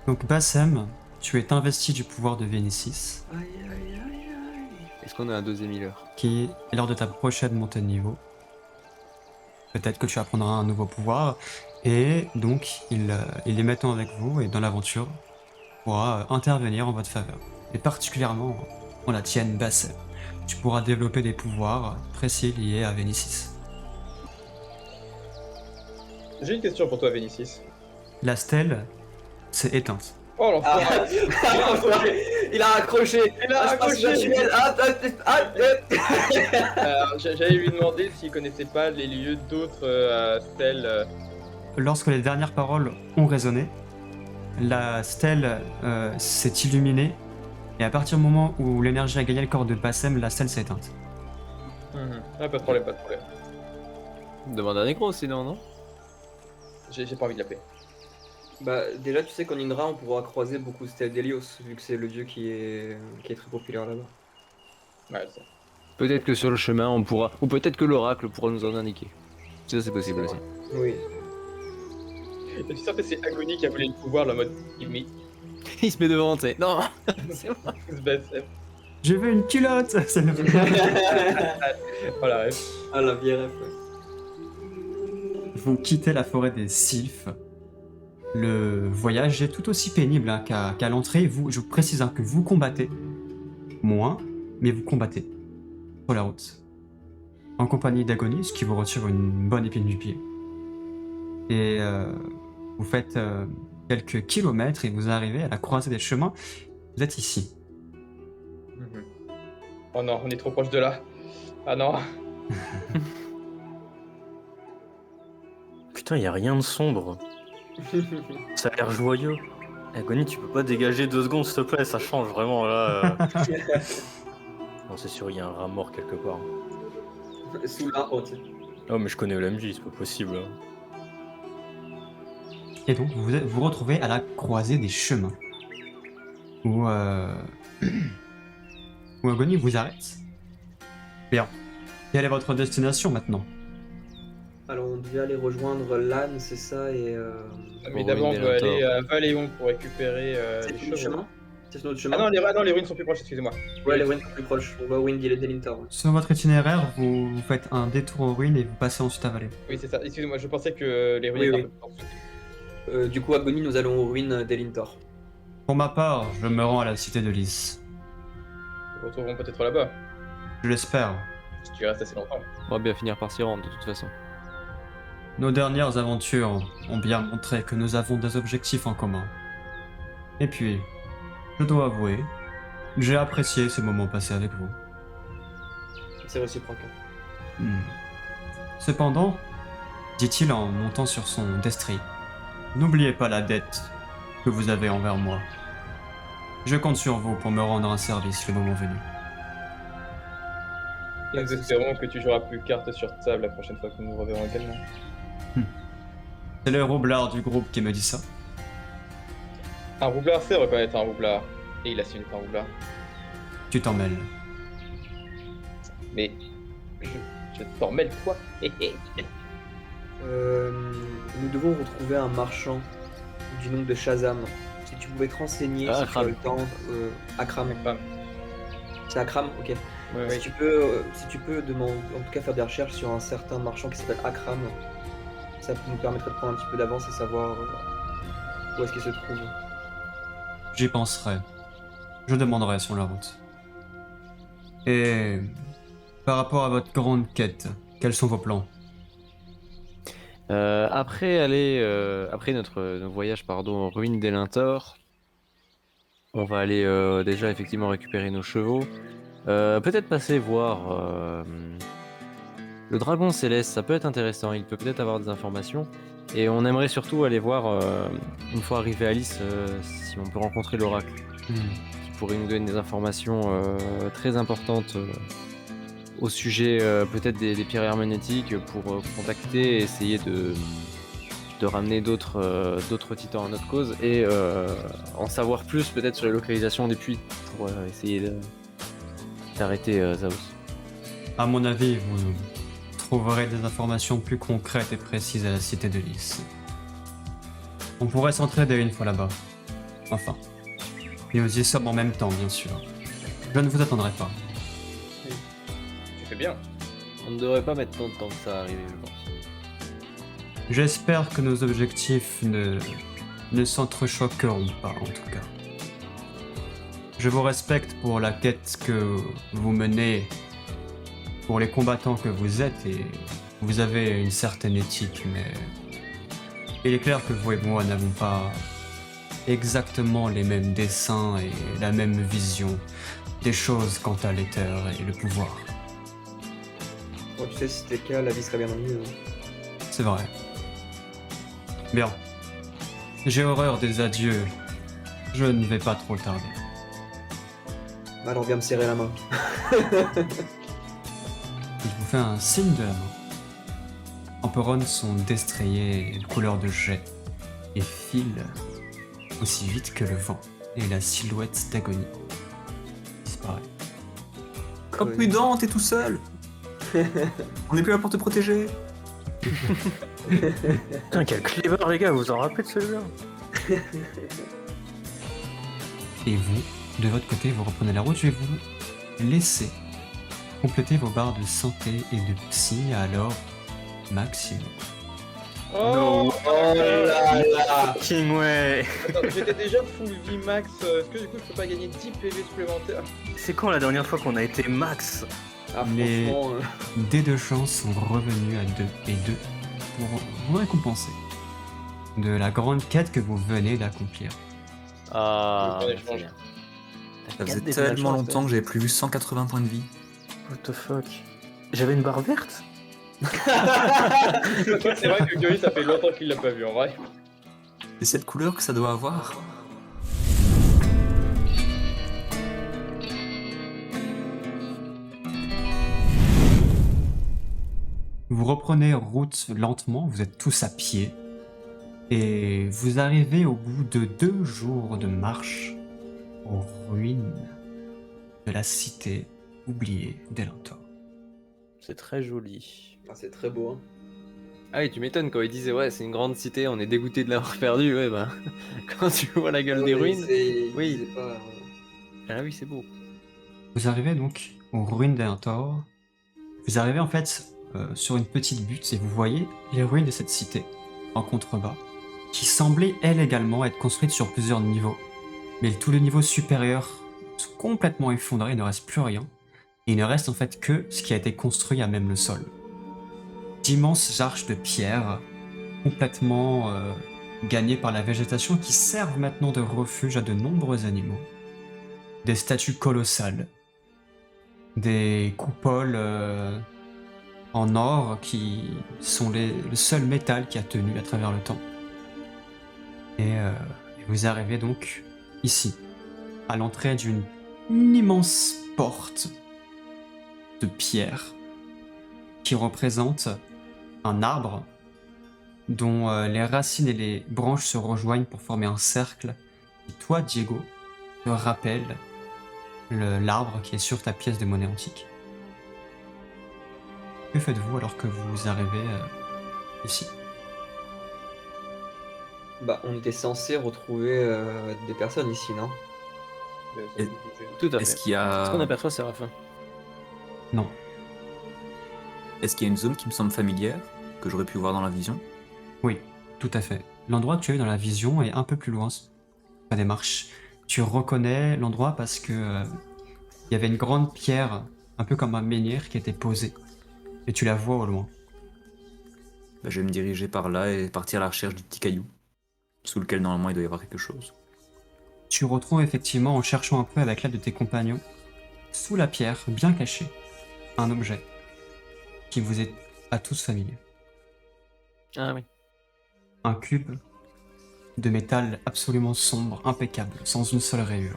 Donc Bassem, tu es investi du pouvoir de Vénécis, Aïe, aïe, aïe, aïe. Est-ce qu'on a un deuxième healer? qui est lors de ta prochaine montée de niveau. Peut-être que tu apprendras un nouveau pouvoir, et donc il est maintenant avec vous et dans l'aventure pourra intervenir en votre faveur, et particulièrement en la tienne, Bassem. Tu pourras développer des pouvoirs précis liés à Vénécis. J'ai une question pour toi, Vénicis. La stèle s'est éteinte. Oh l'enfoiré. Il a accroché. Il a accroché. Alors, j'allais lui demander s'il connaissait pas les lieux d'autres stèles. Lorsque les dernières paroles ont résonné, la stèle s'est illuminée, et à partir du moment où l'énergie a gagné le corps de Bassem, la stèle s'est éteinte. Ah, pas de problème, pas de problème. Demande à Necro sinon, non? J'ai pas envie de l'appeler. Bah déjà tu sais qu'en Indra on pourra croiser beaucoup Stèle d'Hélios vu que c'est le dieu qui est très populaire là-bas. Ouais, ça. Peut-être que sur le chemin on pourra, ou peut-être que l'oracle pourra nous en indiquer. Ça c'est possible aussi. Oui. Et tu sais, en fait, c'est Agony qui a volé le pouvoir, la mode. Il Il se met devant, tu sais. Non. C'est moi. se baisse. Je veux une culotte. C'est le- Voilà, rêve. Ah la vieille ref, ouais. Vous quittez la forêt des sylphes. Le voyage est tout aussi pénible qu'à l'entrée. Je vous précise que vous combattez moins, mais vous combattez sur la route. En compagnie d'Agony, ce qui vous retire une bonne épine du pied. Et vous faites quelques kilomètres et vous arrivez à la croisée des chemins. Vous êtes ici. Oh non, on est trop proche de là. Ah non. Putain, y a rien de sombre. Ça a l'air joyeux. Agony, tu peux pas dégager 2 secondes, s'il te plaît, ça change vraiment là. Non, c'est sûr, il y a un rat mort quelque part. Sous l'arbre, tu sais. Oh, mais je connais l'MJ, c'est pas possible. Et donc vous vous retrouvez à la croisée des chemins. Où, où Agony vous arrête. Bien. Quelle est votre destination maintenant? Alors on devait aller rejoindre l'âne, c'est ça, et Mais d'abord, on ruines doit des aller Lentor. à Valéon pour récupérer c'est les sur notre chevaux. chemin. C'est sur notre chemin. Ah non, les ruines sont plus proches, excusez-moi. Ouais, les ruines sont plus proches. On va au Windy et Delintor. Sur votre itinéraire, vous faites un détour aux ruines et vous passez ensuite à Valais. Oui, c'est ça. Excusez-moi, je pensais que les ruines Oui, étaient oui. un peu plus proches. Du coup, Agony, nous allons aux ruines d'Elintor. Pour ma part, je me rends à la cité de Lys. Nous nous retrouverons peut-être là-bas. Je l'espère. Si tu restes assez longtemps. On va bien finir par s'y rendre de toute façon. Nos dernières aventures ont bien montré que nous avons des objectifs en commun. Et puis, je dois avouer, j'ai apprécié ce moment passé avec vous. C'est réciproque. Cependant, dit-il en montant sur son destrier, n'oubliez pas la dette que vous avez envers moi. Je compte sur vous pour me rendre un service le moment venu. Et nous espérons que tu joueras plus carte sur table la prochaine fois que nous nous reverrons également. C'est le roublard du groupe qui me dit ça. Un roublard sait reconnaître un roublard. Et il assume être un roublard. Tu t'en mêles. Mais je t'en mêle quoi? Nous devons retrouver un marchand du nom de Shazam. Si tu pouvais te renseigner, Ah, si tu as Akram. le temps. Akram. Femme. C'est Akram, ok. Ouais, Si tu peux demander, en tout cas faire des recherches sur un certain marchand qui s'appelle Akram, ça nous permettrait de prendre un petit peu d'avance et savoir où est-ce qu'il se trouve. J'y penserai. Je demanderai sur la route. Et par rapport à votre grande quête, quels sont vos plans? Après notre voyage aux ruines d'Elintor, on va aller déjà effectivement récupérer nos chevaux. Peut-être passer voir le dragon céleste, ça peut être intéressant, il peut peut-être avoir des informations. Et on aimerait surtout aller voir, une fois arrivé à Lys, si on peut rencontrer l'oracle, qui pourrait nous donner des informations très importantes au sujet peut-être des pierres herméneutiques pour contacter et essayer de ramener d'autres titans à notre cause et en savoir plus peut-être sur la localisation des puits pour essayer d'arrêter Zaos. À mon avis, vous trouverez des informations plus concrètes et précises à la cité de Lys. On pourrait s'entraider une fois là-bas. Enfin. Et nous y sommes en même temps, bien sûr. Je ne vous attendrai pas. Tu fais bien. On ne devrait pas mettre tant de temps que ça à arriver, je pense. J'espère que nos objectifs ne s'entrechoqueront pas, en tout cas. Je vous respecte pour la quête que vous menez, pour les combattants que vous êtes, et vous avez une certaine éthique, mais il est clair que vous et moi n'avons pas exactement les mêmes desseins et la même vision des choses quant à l'éther et le pouvoir. Bon, tu sais, si c'était le cas, la vie serait bien mieux. C'est vrai. Bien. J'ai horreur des adieux. Je ne vais pas trop tarder. Alors viens me serrer la main. Il vous fait un signe de la main. Emperon sont destrayés de couleur de jet et filent aussi vite que le vent et la silhouette d'agonie disparaît. Oh prudent, t'es tout seul. On n'est plus là pour te protéger. Putain, quel clébard, les gars, vous vous en rappelez de celui-là? Et vous, de votre côté, vous reprenez la route. Je vais vous laisser compléter vos barres de santé et de psy alors maximum. Oh, là là. King way. Attends, j'étais déjà full vie max. Est-ce que du coup je peux pas gagner 10 PV supplémentaires? C'est quand la dernière fois qu'on a été max? Ah, Les franchement, dés de chance sont revenus à 2 et 2 pour vous récompenser de la grande quête que vous venez d'accomplir. Ah, Je vais c'est changer. bien. Ça faisait tellement longtemps que j'avais plus vu 180 points de vie. What the fuck? J'avais une barre verte? C'est vrai que Gary, ça fait longtemps qu'il l'a pas vu en vrai. C'est cette couleur que ça doit avoir. Vous reprenez route lentement, vous êtes tous à pied, et vous arrivez au bout de 2 jours de marche aux ruines de la cité oubliée d'Elentor. C'est très joli. ah, c'est très beau. Hein. Ah oui, tu m'étonnes quand il disait ouais, c'est une grande cité, on est dégoûté de l'avoir perdu. Ouais, bah, quand tu vois la gueule des ruines. Oui. C'est pas, Ah oui, c'est beau. Vous arrivez donc aux ruines d'Elentor. Vous arrivez en fait sur une petite butte et vous voyez les ruines de cette cité en contrebas, qui semblait elle également être construite sur plusieurs niveaux. Mais tous les niveaux supérieurs sont complètement effondrés, il ne reste plus rien. Et il ne reste en fait que ce qui a été construit à même le sol. D'immenses arches de pierre, complètement gagnées par la végétation, qui servent maintenant de refuge à de nombreux animaux. Des statues colossales, des coupoles en or qui sont le seul métal qui a tenu à travers le temps. Et vous arrivez donc ici, à l'entrée d'une immense porte de pierre qui représente un arbre dont les racines et les branches se rejoignent pour former un cercle qui, toi, Diego, te rappelle l'arbre qui est sur ta pièce de monnaie antique. Que faites-vous alors que vous arrivez ici? Bah, on était censé retrouver des personnes ici, non? Et- Tout à fait. Est-ce qu'il y a... Ce qu'on aperçoit, Séraphin. Non. Est-ce qu'il y a une zone qui me semble familière, que j'aurais pu voir dans la vision? Oui, tout à fait. L'endroit que tu as eu dans la vision est un peu plus loin, pas des marches. Tu reconnais l'endroit parce que il y avait une grande pierre, un peu comme un menhir, qui était posée. Et tu la vois au loin. Bah, je vais me diriger par là et partir à la recherche du petit caillou, sous lequel normalement il doit y avoir quelque chose. Tu retrouves effectivement, en cherchant un peu avec l'aide de tes compagnons, sous la pierre, bien caché, un objet qui vous est à tous familier. Ah oui. Un cube de métal absolument sombre, impeccable, sans une seule rayure,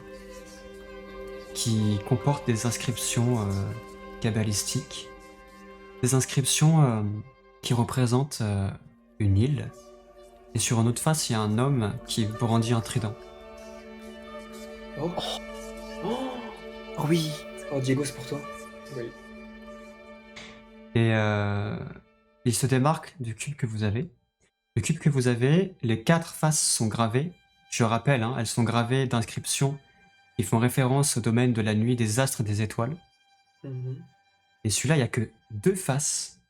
qui comporte des inscriptions kabbalistiques, des inscriptions qui représentent une île, et sur une autre face, il y a un homme qui brandit un trident. Oh, Oh oui. oh Diego, c'est pour toi. Oui. Et il se démarque du cube que vous avez. Le cube que vous avez, les 4 faces sont gravées. Je rappelle, hein, elles sont gravées d'inscriptions qui font référence au domaine de la nuit, des astres et des étoiles. Mhm. Et celui-là, il n'y a que 2 faces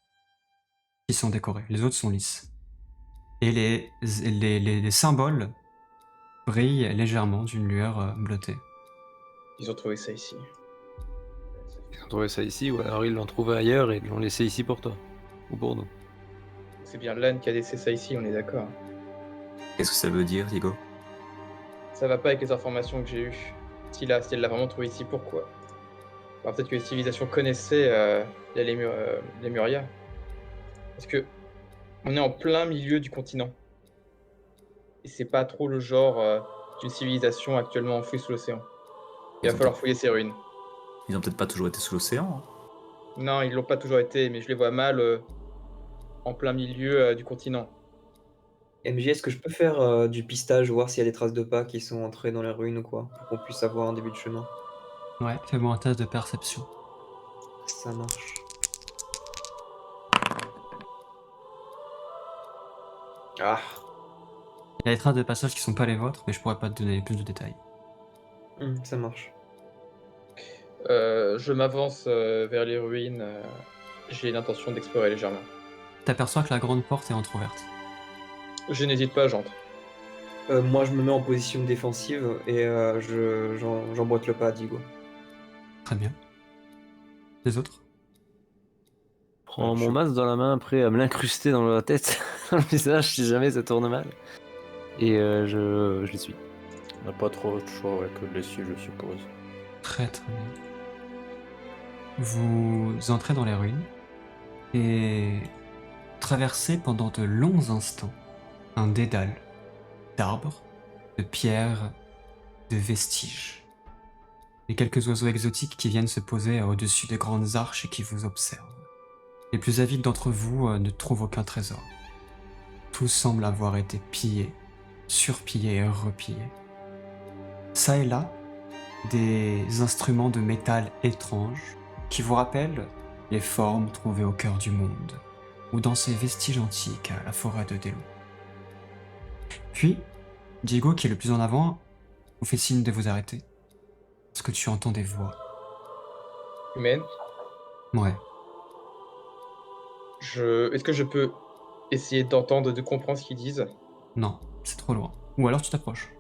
qui sont décorées. Les autres sont lisses. Et les symboles brillent légèrement d'une lueur bleutée. Ils ont trouvé ça ici. Ils ont trouvé ça ici, ou alors ils l'ont trouvé ailleurs et ils l'ont laissé ici pour toi. Ou pour nous. C'est bien Lan qui a laissé ça ici, on est d'accord. Qu'est-ce que ça veut dire, Diego? Ça va pas avec les informations que j'ai eues. Si elle l'a vraiment trouvé ici, pourquoi? Alors, peut-être que les civilisations connaissaient les Lemuria. Parce que on est en plein milieu du continent. Et c'est pas trop le genre d'une civilisation actuellement enfouie sous l'océan. Il Ils va ont falloir fouiller ces ruines. Ils ont peut-être pas toujours été sous l'océan. Hein. Non, ils l'ont pas toujours été, mais je les vois mal en plein milieu du continent. MJ, est-ce que je peux faire du pistage, voir s'il y a des traces de pas qui sont entrées dans les ruines ou quoi, pour qu'on puisse avoir un début de chemin? Ouais, fais-moi un test de perception. Ça marche. Ah, Il y a des traces de passage qui sont pas les vôtres, mais je pourrais pas te donner plus de détails. ça marche. Je m'avance vers les ruines. J'ai l'intention d'explorer légèrement. T'aperçois que la grande porte est entrouverte. Je n'hésite pas, j'entre. Moi, je me mets en position défensive et j'emboîte le pas à Diego. Très bien. Les autres? Prends mon masque dans la main, prêt à me l'incruster dans la tête, dans le visage, si jamais ça tourne mal. Et je les suis. On n'a pas trop de choix que de les suivre, je suppose. Très très bien. Vous entrez dans les ruines et traversez pendant de longs instants un dédale d'arbres, de pierres, de vestiges. Et quelques oiseaux exotiques qui viennent se poser au-dessus de grandes arches et qui vous observent. Les plus avides d'entre vous ne trouvent aucun trésor. Tout semble avoir été pillé, surpillé et repillé. Ça et là, des instruments de métal étranges qui vous rappellent les formes trouvées au cœur du monde ou dans ces vestiges antiques à la forêt de Delo. Puis, Diego, qui est le plus en avant, vous fait signe de vous arrêter. Parce que tu entends des voix. Humaine. Ouais. Est-ce que je peux essayer d'entendre, de comprendre ce qu'ils disent? Non, c'est trop loin. Ou alors tu t'approches.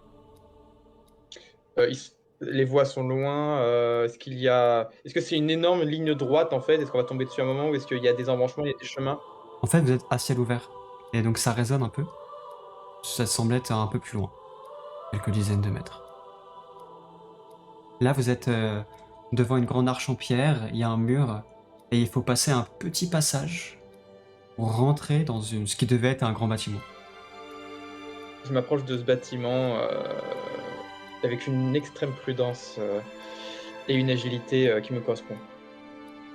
Les voix sont loin. Est-ce que c'est une énorme ligne droite en fait? Est-ce qu'on va tomber dessus à un moment ou est-ce qu'il y a des embranchements, il y a des chemins? En fait, vous êtes à ciel ouvert. Et donc ça résonne un peu. Ça semble être un peu plus loin. Quelques dizaines de mètres. Là, vous êtes devant une grande arche en pierre. Il y a un mur. Et il faut passer un petit passage pour rentrer dans ce qui devait être un grand bâtiment. Je m'approche de ce bâtiment avec une extrême prudence et une agilité qui me correspond.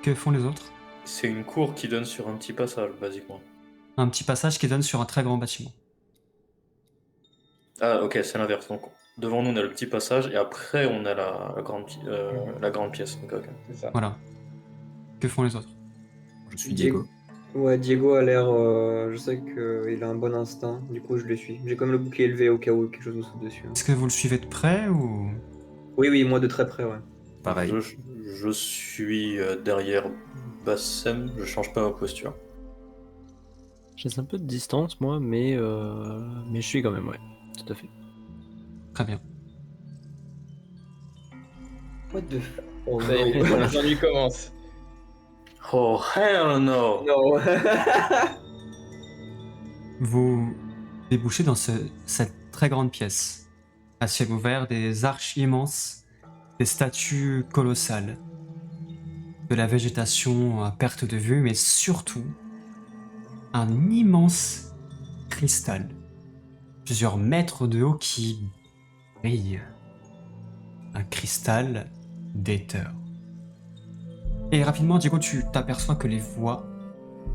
Que font les autres? C'est une cour qui donne sur un petit passage, basiquement. Un petit passage qui donne sur un très grand bâtiment. Ah, ok, c'est l'inverse. Donc, devant nous, on a le petit passage et après, on a la grande pièce. Ok, ok. C'est ça. Voilà. Que font les autres? Je suis Diego. Ouais, Diego a l'air. Je sais qu'il a un bon instinct, du coup je le suis. J'ai quand même le bouclier élevé au cas où quelque chose nous saute dessus. Est-ce que vous le suivez de près ou... Oui, moi de très près, ouais. Pareil. Je suis derrière Bassem, je change pas ma posture. J'ai un peu de distance, moi, mais je suis quand même, ouais. Tout à fait. Très bien. What the f... Oh Ça y est, non. les ennuis commencent. Oh, hell no! Non. Vous débouchez dans cette très grande pièce. À ciel ouvert, des arches immenses, des statues colossales, de la végétation à perte de vue, mais surtout un immense cristal, plusieurs mètres de haut qui brille. Un cristal d'éther. Et rapidement, Diego, tu t'aperçois que les voix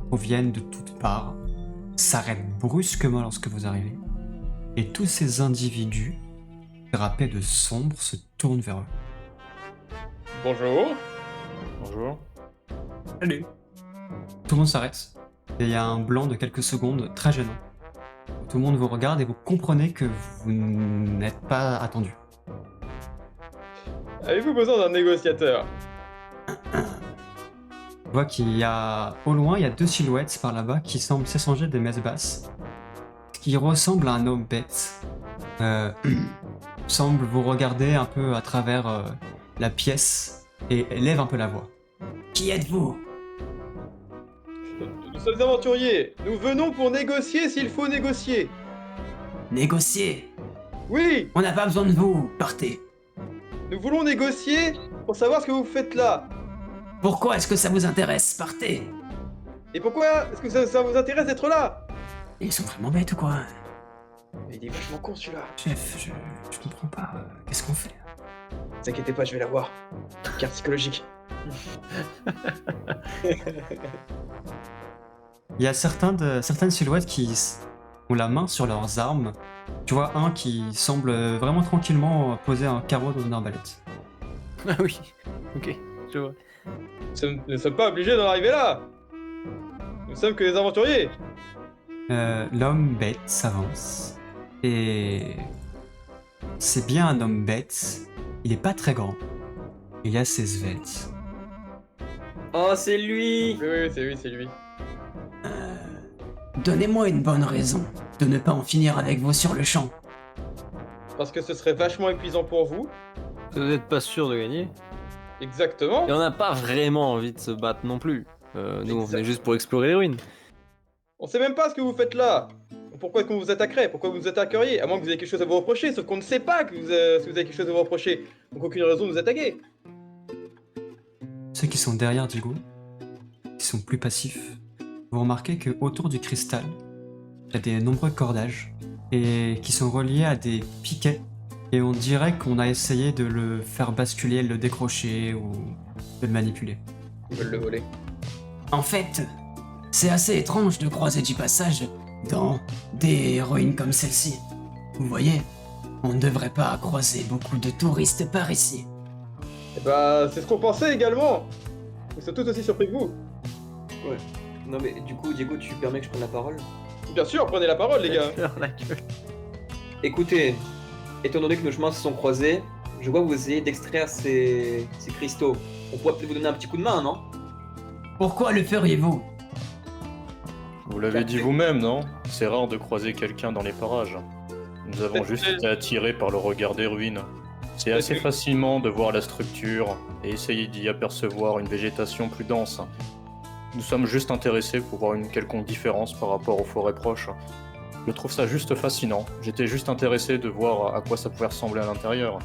proviennent de toutes parts, s'arrêtent brusquement lorsque vous arrivez, et tous ces individus, drapés de sombre, se tournent vers eux. Bonjour. Bonjour. Salut. Tout le monde s'arrête. Et il y a un blanc de quelques secondes très gênant. Tout le monde vous regarde et vous comprenez que vous n'êtes pas attendu. Avez-vous besoin d'un négociateur? On voit qu'il y a, au loin, il y a 2 silhouettes par là-bas qui semblent s'échanger des messes basses. Qui ressemble à un homme bête. Semble vous regarder un peu à travers la pièce et lève un peu la voix. Qui êtes-vous? Nous sommes aventuriers. Nous venons pour négocier s'il faut négocier. Négocier. Oui, On n'a pas besoin de vous. Partez. nous voulons négocier pour savoir ce que vous faites là. Pourquoi est-ce que ça vous intéresse? Partez. Et pourquoi est-ce que ça vous intéresse d'être là? Ils sont vraiment bêtes ou quoi? Il est vachement con celui-là. Chef, je comprends pas. Qu'est-ce qu'on fait? Ne vous inquiétez pas, je vais la voir. Carte psychologique. Il y a certaines silhouettes qui ont la main sur leurs armes. Tu vois un qui semble vraiment tranquillement poser un carreau dans une arbalète. Ah oui, ok, je vois. Nous ne sommes pas obligés d'en arriver là. Nous sommes que des aventuriers. L'homme bête s'avance. Et c'est bien un homme bête. Il est pas très grand. Il a ses svettes. Oh, c'est lui! Oui, c'est lui. Donnez-moi une bonne raison de ne pas en finir avec vous sur le champ. Parce que ce serait vachement épuisant pour vous. Vous n'êtes pas sûr de gagner? Exactement. Et on n'a pas vraiment envie de se battre non plus. Nous, on venait juste pour explorer les ruines. On sait même pas ce que vous faites là. Pourquoi est-ce qu'on vous attaquerait? Pourquoi vous nous attaqueriez? À moins que vous ayez quelque chose à vous reprocher, sauf qu'on ne sait pas que si vous avez quelque chose à vous reprocher. Donc aucune raison de nous attaquer. Ceux qui sont derrière Diego, qui sont plus passifs, vous remarquez que autour du cristal, il y a des nombreux cordages et qui sont reliés à des piquets. Et on dirait qu'on a essayé de le faire basculer, de le décrocher ou de le manipuler. Ils veulent le voler. En fait, c'est assez étrange de croiser du passage dans des ruines comme celle-ci. Vous voyez, on ne devrait pas croiser beaucoup de touristes par ici. Et bah, c'est ce qu'on pensait également. Nous sommes tous aussi surpris que vous. Ouais. Non mais du coup, Diego, tu permets que je prenne la parole? Bien sûr, prenez la parole, les gars. La gueule. Écoutez, étant donné que nos chemins se sont croisés, je vois que vous essayez d'extraire ces cristaux. On pourrait peut-être vous donner un petit coup de main, non? Pourquoi le feriez-vous? Vous l'avez dit vous-même, non? C'est rare de croiser quelqu'un dans les parages. Nous avons juste été attirés par le regard des ruines. C'est assez facilement de voir la structure et essayer d'y apercevoir une végétation plus dense. Nous sommes juste intéressés pour voir une quelconque différence par rapport aux forêts proches. Je trouve ça juste fascinant. J'étais juste intéressé de voir à quoi ça pouvait ressembler à l'intérieur.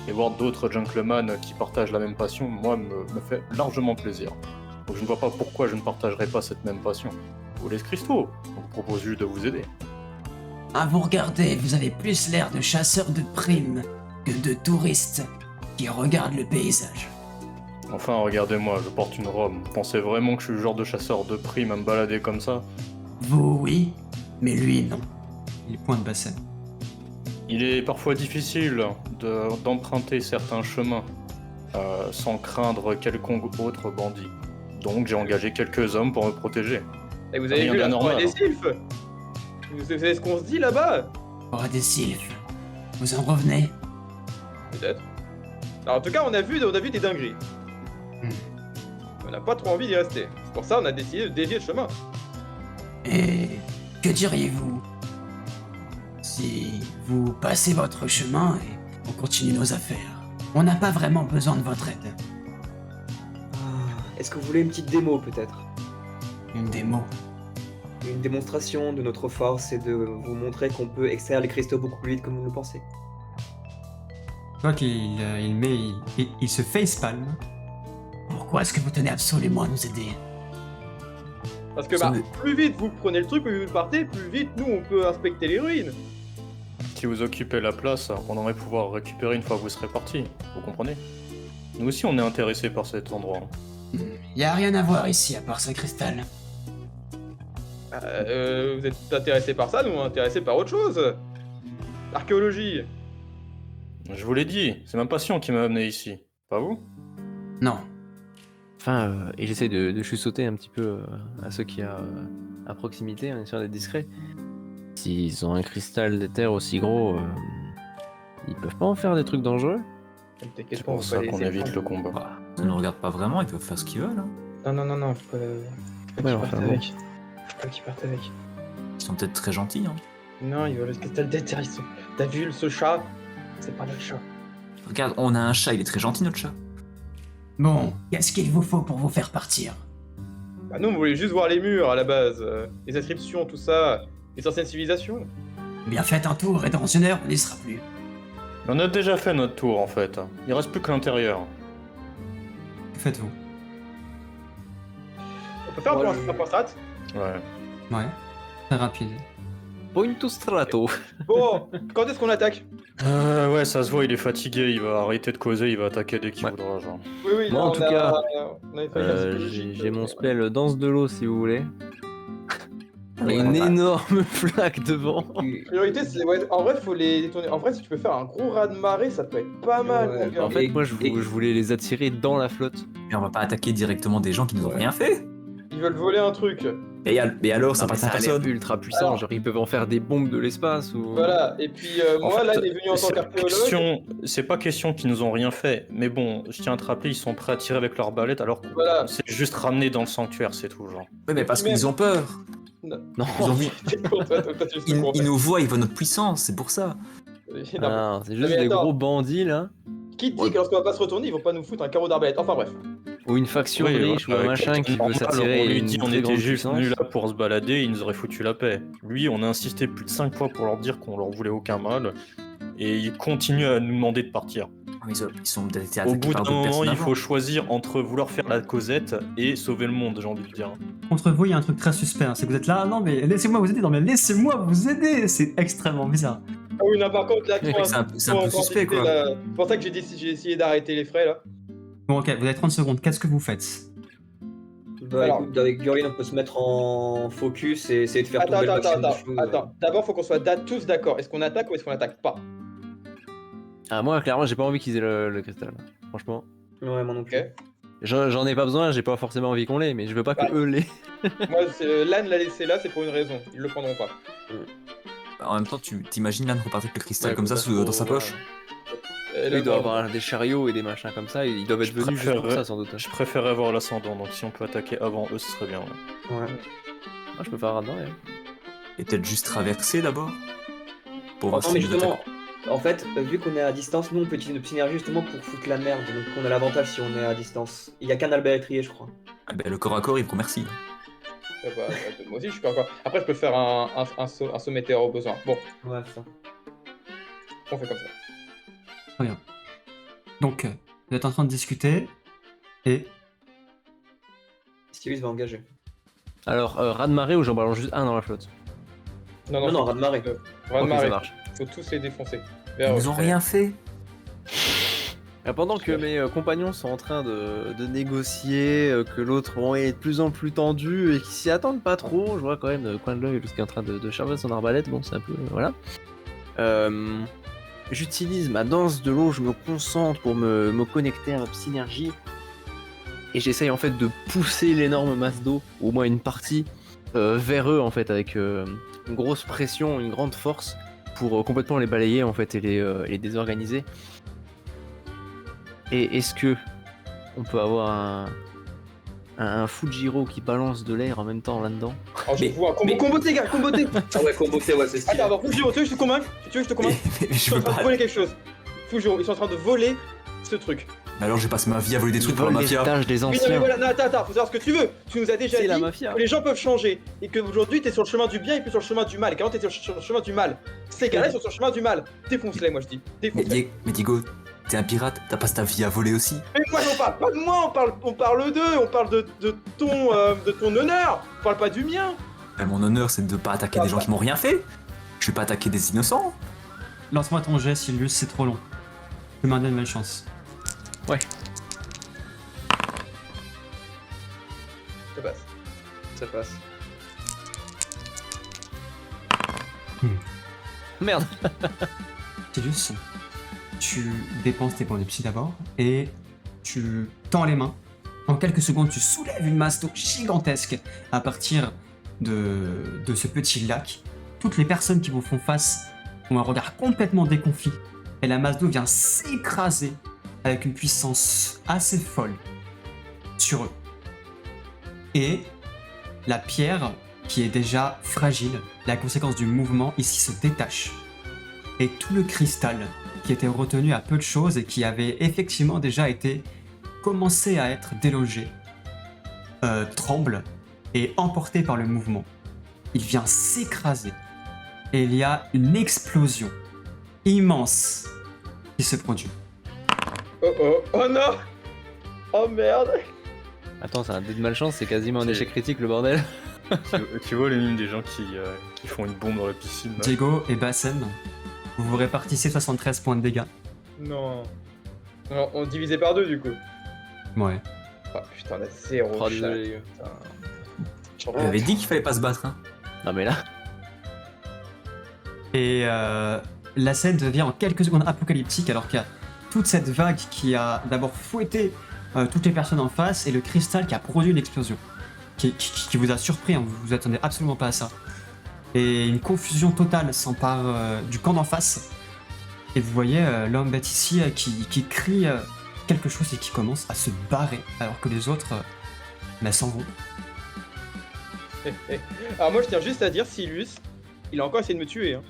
Et voir d'autres gentlemen qui partagent la même passion, moi, me fait largement plaisir. Donc je ne vois pas pourquoi je ne partagerais pas cette même passion. Vous voulez ce cristaux? On vous propose juste de vous aider. À vous regarder, vous avez plus l'air de chasseurs de primes que de touristes qui regardent le paysage. Enfin, regardez-moi, je porte une robe. Vous pensez vraiment que je suis le genre de chasseur de primes à me balader comme ça? Vous, oui, mais lui, non. Il pointe Bassem. Il est parfois difficile d'emprunter certains chemins sans craindre quelconque autre bandit. Donc j'ai engagé quelques hommes pour me protéger. Et vous avez Rien vu la d'anormal, forêt des sylphes? Vous savez ce qu'on se dit là-bas? Forêt des sylphes. Vous en revenez? Peut-être. Alors en tout cas, on a vu des dingueries. On n'a pas trop envie d'y rester. C'est pour ça on a décidé de dévier le chemin. Et que diriez-vous si vous passez votre chemin et on continue nos affaires? On n'a pas vraiment besoin de votre aide. Est-ce que vous voulez une petite démo peut-être? Une démo. Une démonstration de notre force et de vous montrer qu'on peut extraire les cristaux beaucoup plus vite que vous le pensez. Tu vois qu'il il se facepalm. Pourquoi est-ce que vous tenez absolument à nous aider? Parce que bah, plus vite vous prenez le truc, plus vite vous partez, plus vite nous on peut inspecter les ruines. Si vous occupez la place, on aimerait pouvoir récupérer une fois que vous serez parti. Vous comprenez? Nous aussi on est intéressés par cet endroit. Y a rien à voir ici à part ce cristal. Vous êtes intéressés par ça, nous on est intéressés par autre chose. L'archéologie. Je vous l'ai dit, c'est ma passion qui m'a amené ici. Pas vous? Non. Enfin, et j'essaie de chuchoter un petit peu à ceux qui a à proximité, en essayant d'être discret. S'ils ont un cristal d'éther aussi gros, ils peuvent pas en faire des trucs dangereux? T'inquiète C'est pas, on pour va ça pas qu'on les évite laisser le prendre. combat. Bah, ça ne nous regarde pas vraiment, ils peuvent faire ce qu'ils veulent. Hein. Non, faut pas Ouais, qu'ils enfin, partent bon. avec. Faut pas qu'ils partent avec. Ils sont peut-être très gentils. Hein. Non, ils veulent le cristal d'éther, ils sont... T'as vu ce chat? C'est pas notre chat. Regarde, on a un chat, il est très gentil notre chat. Bon, qu'est-ce qu'il vous faut pour vous faire partir? Bah nous, on voulait juste voir les murs, à la base. Les inscriptions, tout ça. Les anciennes civilisations. Eh bien, faites un tour et dans une heure, on n'y sera plus. On a déjà fait notre tour en fait. Il reste plus que l'intérieur. Que faites-vous? On peut faire Moi, un point strat? Ouais. Ouais, très rapide. Pointo strato. Bon, quand est-ce qu'on attaque? Ouais, ça se voit, il est fatigué, il va arrêter de causer, il va attaquer dès qu'il Ouais. voudra, genre. Oui, Moi, là, en tout cas, on avait fait une psychologie, J'ai mon spell danse de l'eau si vous voulez. Ouais, Et une ouais. énorme plaque devant. Priorité, c'est ouais, en vrai, faut les détourner. En vrai, si tu peux faire un gros raz de marée, ça peut être pas mal, Ouais, mon gars. En fait, Et- moi je voulais les attirer dans la flotte. Mais on va pas attaquer directement des gens qui nous ont Ouais. rien fait. Ils veulent voler un truc. Et alors, ça Non, mais passe à a l'air personne. ultra puissant, Alors. genre ils peuvent en faire des bombes de l'espace ou. Voilà. Et puis, En moi, fait, là, il est venu en tant c'est pas qu'archéologue. c'est pas question qu'ils nous ont rien fait, mais bon, je tiens à te rappeler, ils sont prêts à tirer avec leur balette alors que Voilà. c'est juste ramené dans le sanctuaire, c'est tout, genre. Ouais, mais parce Même- qu'ils ont peur. Non. Ils, ont vu... Toi, toi, tu sais quoi, ils nous voient, ils voient notre puissance, c'est pour ça. Non, mais Ah, c'est juste mais des attends. gros bandits là. Qui te dit que lorsqu'on va pas se retourner, ils vont pas nous foutre un carreau d'arbalète? Enfin bref. Ou une faction Oui, de riches ou voilà, un machin qui veut normal, s'attirer on lui une dit on très était grande juste puissance. venus là pour se balader, ils nous auraient foutu la paix. Lui, on a insisté plus de 5 fois pour leur dire qu'on leur voulait aucun mal, et ils continuent à nous demander de partir. Ils sont peut-être été Au attaqués bout par d'un d'autres moment, personnes il avant. faut choisir entre vouloir faire la causette et sauver le monde, j'ai envie de dire. Contre vous, il y a un truc très suspect, hein, c'est que vous êtes là, non mais laissez-moi vous aider, non mais laissez-moi vous aider, c'est extrêmement bizarre. Ah oui, non, par contre, là, Oui, c'est un peu suspect, quoi. C'est pour ça que j'ai essayé d'arrêter les frais, là. Bon ok, vous avez 30 secondes, qu'est-ce que vous faites? Bah Alors. écoute, avec Gurlin, on peut se mettre en focus et essayer de faire tomber le maximum de choses. Attends. D'abord, faut qu'on soit tous d'accord. Est-ce qu'on attaque ou est-ce qu'on attaque pas? Ah, moi clairement, j'ai pas envie qu'ils aient le cristal. Franchement. Ouais, moi non plus. Ok. J'en ai pas besoin, j'ai pas forcément envie qu'on l'ait, mais je veux pas que Bah. eux l'aient. Moi, l'âne l'a laissé là, c'est pour une raison. Ils le prendront pas. En même temps, tu t'imagines l'âne repartir avec le cristal Ouais, comme ça faut pas dans sa trop- poche. Et Eux, là, ils doivent bon, avoir des chariots et des machins comme ça, ils doivent être Je venus juste pour préférerais- ça sans doute. Je préférais avoir l'ascendant, donc si on peut attaquer avant eux, ce serait bien. Ouais. Ouais. Ah, je peux faire un dedans, Et peut-être juste traverser d'abord. Pour voir Non, mais si nous justement, attaquent. en fait, vu qu'on est à distance, nous on peut utiliser notre synergie justement pour foutre la merde. Donc on a l'avantage si on est à distance. Il y a qu'un albertrier, je crois. Ah ben, le corps à corps, il vous remercie. ça va, moi aussi, je peux encore. Après, je peux faire un saut météore au besoin. Bon, Ouais, ça. on fait comme ça. Très bien. Donc, vous êtes en train de discuter, et Stylus va engager. Alors, raz de marée ou j'en balance juste un dans la flotte? Non, raz de marée. Raz de Ok, ça marée. marche. Faut tous les défoncer. Ils nous ont rien fait. Et pendant que mes compagnons sont en train de négocier, que l'autre est de plus en plus tendu et qui s'y attendent pas trop, je vois quand même le coin de l'œil qui est en train de charger son arbalète, bon c'est un peu... voilà. J'utilise ma danse de l'eau, je me concentre pour me connecter à ma synergie et j'essaye en fait de pousser l'énorme masse d'eau, au moins une partie, vers eux en fait avec une grosse pression, une grande force pour complètement les balayer en fait et les désorganiser. Et est-ce que on peut avoir un Fujiro qui balance de l'air en même temps là-dedans? Oh, je Mais- vois. mais- Comboté, gars, comboté. Ah ouais, comboté, ouais, c'est stylé. Attends, alors, Fujiro, tu veux que je te convainque? Tu veux que je te convainque? Mais Ils je sont veux en train pas. de voler quelque chose. Fujiro, ils sont en train de voler ce truc. Mais alors, j'ai passé ma vie à voler des Ils trucs pour la volent mafia. l'héritage des Oui, non, mais anciens. voilà, non, attends, faut savoir ce que tu veux. Tu nous as déjà C'est dit la mafia. que les gens peuvent changer et qu'aujourd'hui t'es sur le chemin du bien et plus sur le chemin du mal. Et quand t'es sur le chemin du mal, ces gars-là ils sont sur le chemin du mal. Défonce-les, moi je dis. Mais, Défonce-les. mais Digo, t'es un pirate, t'as pas ta vie à voler aussi. Mais moi on parle pas de moi, on parle d'eux, on parle de ton honneur. On parle pas du mien. Ben, mon honneur, c'est de pas attaquer des gens qui m'ont rien fait. Je vais pas attaquer des innocents. lance-moi ton jet, Sylvius, c'est trop long. Je me donne une chance. Ouais. Ça passe. Ça passe. Merde. Sylvius, tu dépenses tes points de psy d'abord, et tu tends les mains En quelques secondes, tu soulèves une masse d'eau gigantesque à partir de ce petit lac. Toutes les personnes qui vous font face ont un regard complètement déconfit. Et la masse d'eau vient s'écraser avec une puissance assez folle sur eux. Et la pierre, qui est déjà fragile, la conséquence du mouvement ici se détache. Et tout le cristal, qui était retenu à peu de choses et qui avait effectivement déjà été commencé à être délogé, tremble et emporté par le mouvement. Il vient s'écraser. Et il y a une explosion immense qui se produit. Oh oh, oh non. Oh merde. Attends, c'est un dé de malchance, c'est quasiment un échec critique le bordel. Tu vois les mimes des gens qui font une bombe dans la piscine là. Diego et Bassem, vous vous répartissez 73 points de dégâts. Non. On divisait par 2 du coup. Ouais. Oh putain, on a 0 Oh, désolé, les gars. On avait dit qu'il fallait pas se battre, hein. Non mais là, Et la scène devient en quelques secondes apocalyptique alors qu'il y a toute cette vague qui a d'abord fouetté toutes les personnes en face et le cristal qui a produit une explosion. Qui vous a surpris, hein, vous vous attendez absolument pas à ça. Et une confusion totale s'empare du camp d'en face. Et vous voyez l'homme bête ici qui crie quelque chose et qui commence à se barrer alors que les autres s'en vont. Alors moi je tiens juste à dire, Silus, il a encore essayé de me tuer. Hein.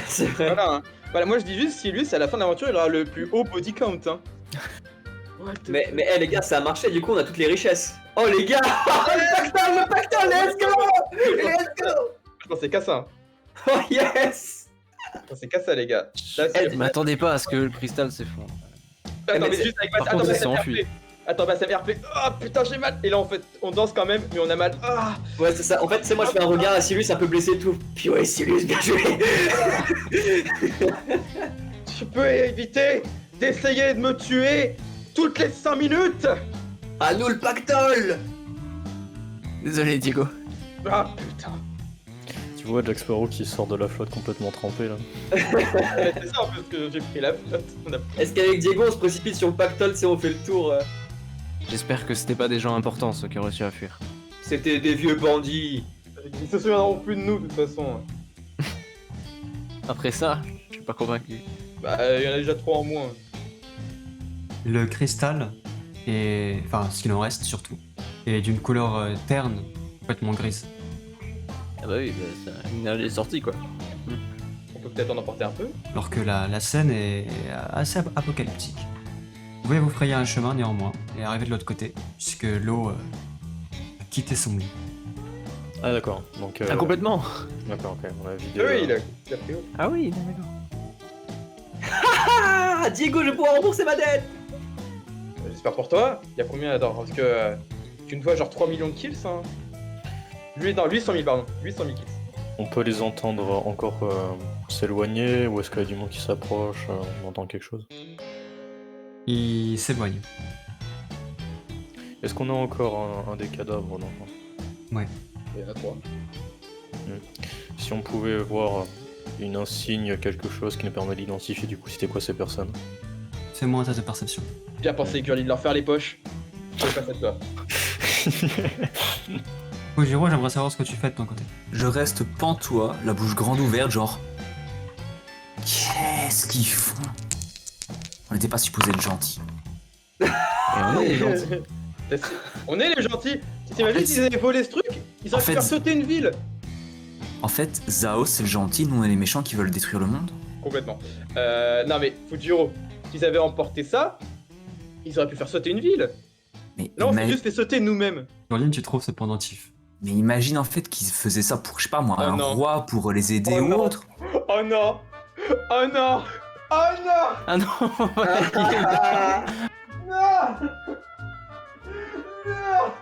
C'est vrai. Voilà, hein. Voilà, moi je dis juste, Silus, à la fin de l'aventure, il aura le plus haut body count. Hein. Mais les gars, ça a marché, du coup on a toutes les richesses. Oh les gars, le pactole, let's go. Let's go. Je pensais qu'à ça. Oh yes. Je pensais qu'à ça les gars. Là, c'est- je m'attendais pas à ce que le cristal s'effondre. Attends, mais mais c'est- juste avec par Bassem, contre, attends, il s'est Bassem enfui. RP. Attends, Bassem RP. Ah putain, j'ai mal. Et là en fait, on danse quand même, mais on a mal. Ah. Ouais c'est ça, en fait c'est moi je fais un regard à Silus un peu blessé et tout. Puis ouais Silus, bien joué. Tu peux éviter d'essayer de me tuer toutes les 5 minutes. À nous le pactole. Désolé Diego. Ah putain. Tu vois Jack Sparrow qui sort de la flotte complètement trempé là. Ouais, c'est ça en plus que j'ai pris la flotte. On a- Est-ce qu'avec Diego on se précipite sur le pactole si on fait le tour J'espère que c'était pas des gens importants ceux qui ont réussi à fuir. C'était des vieux bandits. Ils se souviendront plus de nous de toute façon. Après ça, je suis pas convaincu. Bah, il y en a déjà 3 en moins. Le cristal, enfin ce qu'il en reste surtout, est d'une couleur terne, complètement grise. Ah bah oui, bah, ça, une énergie est sortie quoi. On peut peut-être en emporter un peu. Alors que la scène est assez apocalyptique. Vous pouvez vous frayer un chemin néanmoins et arriver de l'autre côté, puisque l'eau a quitté son lit. Ah d'accord, donc... Ah complètement. D'accord, ok, on a vidé... Oui, il a pris haut. Ah oui, d'accord. Ah Diego, je vais pouvoir rembourser ma dette. J'espère pour toi. Il y a combien là-dedans? Parce que tu ne vois genre 3 millions de kills. Hein. Lui, non, 800 000, pardon. 800 000 kills. On peut les entendre encore s'éloigner, ou est-ce qu'il y a du monde qui s'approche, on entend quelque chose? Il s'éloigne. Est-ce qu'on a encore un des cadavres non? Il y en a 3. Si on pouvait voir une insigne, quelque chose qui nous permet d'identifier du coup c'était quoi ces personnes. Fais-moi un test de perception. Bien pensé, Curly, de leur faire les poches. Je vais passer de toi. Kojiro, j'aimerais savoir ce que tu fais de ton côté. Je reste pantois, la bouche grande ouverte, genre. Qu'est-ce qu'ils font? On n'était pas supposé être gentils. Et on est gentils. On est les gentils. Tu t'imagines En fait, s'ils avaient volé ce truc? Ils auraient en pu fait, faire sauter une ville. En fait, Zao c'est le gentil, nous on est les méchants qui veulent détruire le monde. Complètement. Non mais, Fujiro, s'ils avaient emporté ça, ils auraient pu faire sauter une ville. Mais, Là, on s'est ima- juste fait sauter nous-mêmes. Caroline, tu trouves ce pendentif. mais imagine en fait qu'ils faisaient ça pour, je sais pas moi, Oh un non. roi pour les aider Oh ou non. autre. Oh non. Oh non. Oh non. Ah non. Ah. Non. Non.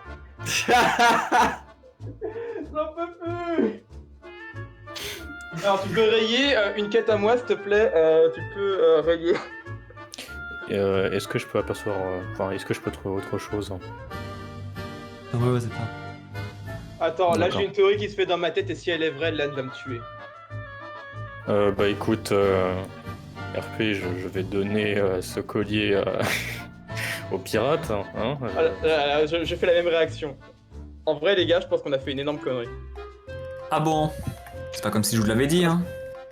J'en peux plus. Alors tu peux rayer une quête à moi s'il te plaît, tu peux rayer. Est-ce que je peux apercevoir, enfin est-ce que je peux trouver autre chose? Non, ouais, c'est pas. Attends, là D'accord. j'ai une théorie qui se fait dans ma tête et si elle est vraie, Lan va me tuer. Bah écoute, RP, je vais donner ce collier aux pirates, hein. Je fais la même réaction. En vrai, les gars, je pense qu'on a fait une énorme connerie. Ah bon? C'est pas comme si je vous l'avais dit, hein.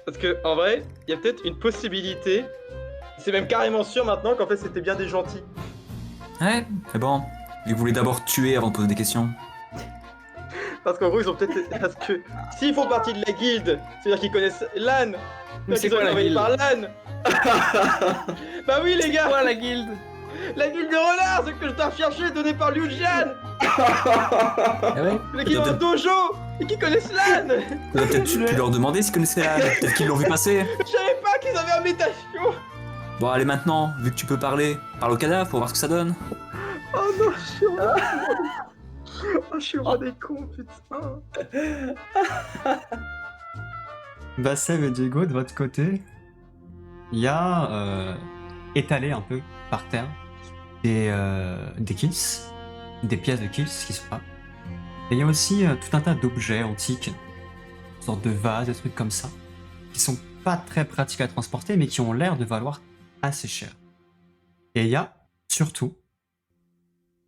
Parce que, en vrai, il y a peut-être une possibilité. C'est même carrément sûr maintenant qu'en fait, c'était bien des gentils. Ouais, mais bon. Ils voulaient d'abord tuer avant de poser des questions. Parce qu'en gros, ils ont peut-être. Parce que s'ils font partie de la guilde, c'est-à-dire qu'ils connaissent Lan. Mais c'est qu'ils ont quoi la été envoyés guilde? par Lan. Bah oui, les gars. Quoi la guilde? La guilde de renards, c'est que je dois chercher, donnée par Liu Jian. Ah ouais? Mais qui ont un dojo et qui connaissent Lan. T'aurais peut-être pu leur demander s'ils connaissaient la... Peut-être qu'ils l'ont vu passer. Je savais pas qu'ils avaient un métachio. Bon, allez maintenant, vu que tu peux parler, parle au cadavre pour voir ce que ça donne. Oh non, je suis roi des cons, putain. Bassem et Diego, de votre côté, il y a étalé un peu par terre des kills, des pièces de kills qui sont là. Et il y a aussi tout un tas d'objets antiques, une sorte de vases, des trucs comme ça, qui sont pas très pratiques à transporter, mais qui ont l'air de valoir assez cher. Et il y a surtout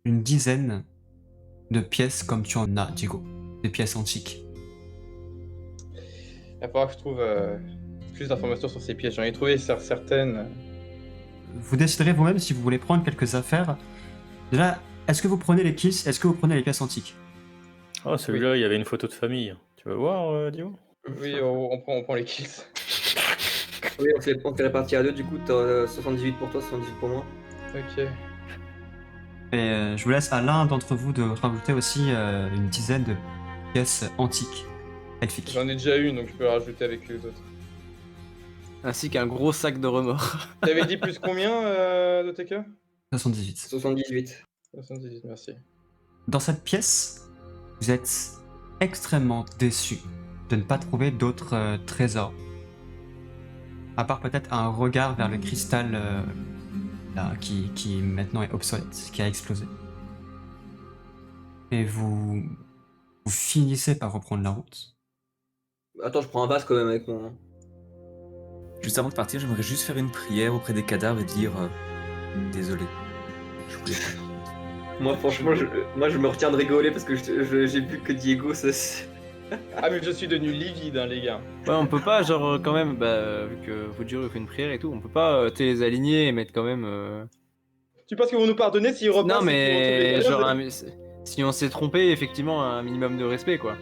une dizaine de pièces comme tu en as, Diego, des pièces antiques. Il va falloir que je trouve plus d'informations sur ces pièces. J'en ai trouvé certaines. Vous déciderez vous-même si vous voulez prendre quelques affaires. Déjà, est-ce que vous prenez les kills? Est-ce que vous prenez les pièces antiques? Ah, celui-là, il y avait une photo de famille. Tu veux voir, Dio? Oui, on prend les kills. Oui, on fait répartir à deux, du coup, t'as 78 pour toi, 78 pour moi. Ok. Et je vous laisse à l'un d'entre vous de rajouter aussi une dizaine de pièces antiques, elfiques. J'en ai déjà une, donc je peux rajouter avec les autres. Ainsi qu'un gros sac de remords. T'avais dit plus combien, Doteka 78. 78. 78, merci. Dans cette pièce, vous êtes extrêmement déçu de ne pas trouver d'autres trésors. À part peut-être un regard vers le cristal là, qui maintenant est obsolète, qui a explosé. Et vous finissez par reprendre la route. Attends, je prends un vase quand même avec moi. Juste avant de partir, j'aimerais juste faire une prière auprès des cadavres et dire désolé. Je voulais pas. Moi, franchement, je me retiens de rigoler parce que j'ai vu que Diego, ça. Ah, mais je suis devenu livide, hein, les gars. Ouais, on peut pas, genre, quand même, vu que Fujiro fait une prière et tout, on peut pas les aligner et mettre quand même. Tu penses qu'ils vont nous pardonner s'ils repassent? Non, et mais qu'ils vont genre, trouver- si on s'est trompé, effectivement, un minimum de respect, quoi.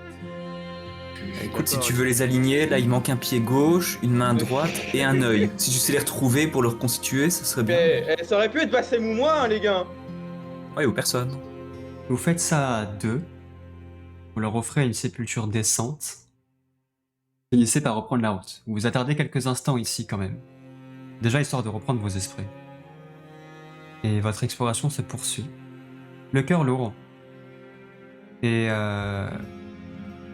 Écoute, si tu veux les aligner, là il manque un pied gauche, une main droite et un œil. Si tu sais les retrouver pour le reconstituer, ça serait bien. Ça aurait pu être Bassem ou moi, hein, les gars. Ouais, ou personne. Vous faites ça à deux. Vous leur offrez une sépulture décente. Finissez par reprendre la route. Vous vous attardez quelques instants ici quand même. Déjà histoire de reprendre vos esprits. Et votre exploration se poursuit. Le cœur lourd. Et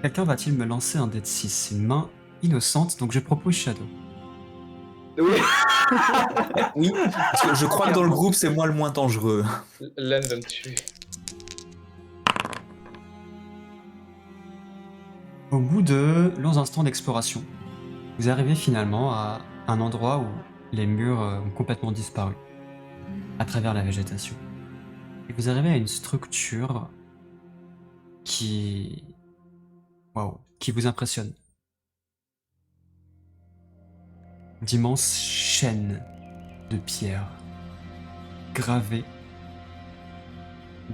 quelqu'un va-t-il me lancer un dé de 6? Une main innocente, donc je propose Shadow. Oui. Oui, parce que je crois que dans le groupe, c'est moi le moins dangereux. Lan va me tuer. Au bout de longs instants d'exploration, vous arrivez finalement à un endroit où les murs ont complètement disparu, à travers la végétation. Et vous arrivez à une structure qui vous impressionne. D'immenses chaînes de pierres gravées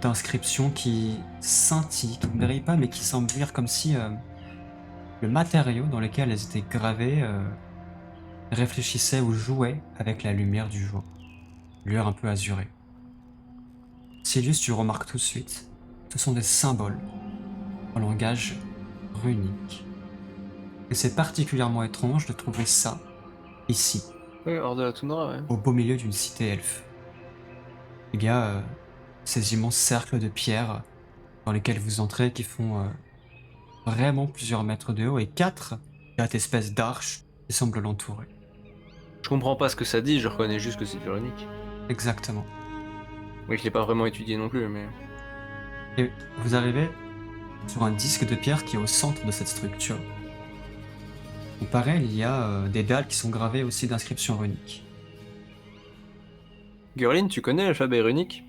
d'inscriptions qui scintillent, qui ne brillent pas, mais qui semblent briller comme si le matériau dans lequel elles étaient gravées réfléchissait ou jouait avec la lumière du jour. Lueur un peu azurée. Silius, tu remarques tout de suite, ce sont des symboles en langage runique. Et c'est particulièrement étrange de trouver ça ici, Oui, hors de la toundra, ouais. au beau milieu d'une cité elfe. Il y a ces immenses cercles de pierre dans lesquels vous entrez qui font vraiment plusieurs mètres de haut et quatre espèces d'arches qui semblent l'entourer. Je comprends pas ce que ça dit, je reconnais juste que c'est du runique. Exactement. Oui, je l'ai pas vraiment étudié non plus, mais. Et vous arrivez sur un disque de pierre qui est au centre de cette structure. Où pareil, il y a des dalles qui sont gravées aussi d'inscriptions runiques. Gurlin, tu connais l'alphabet runique?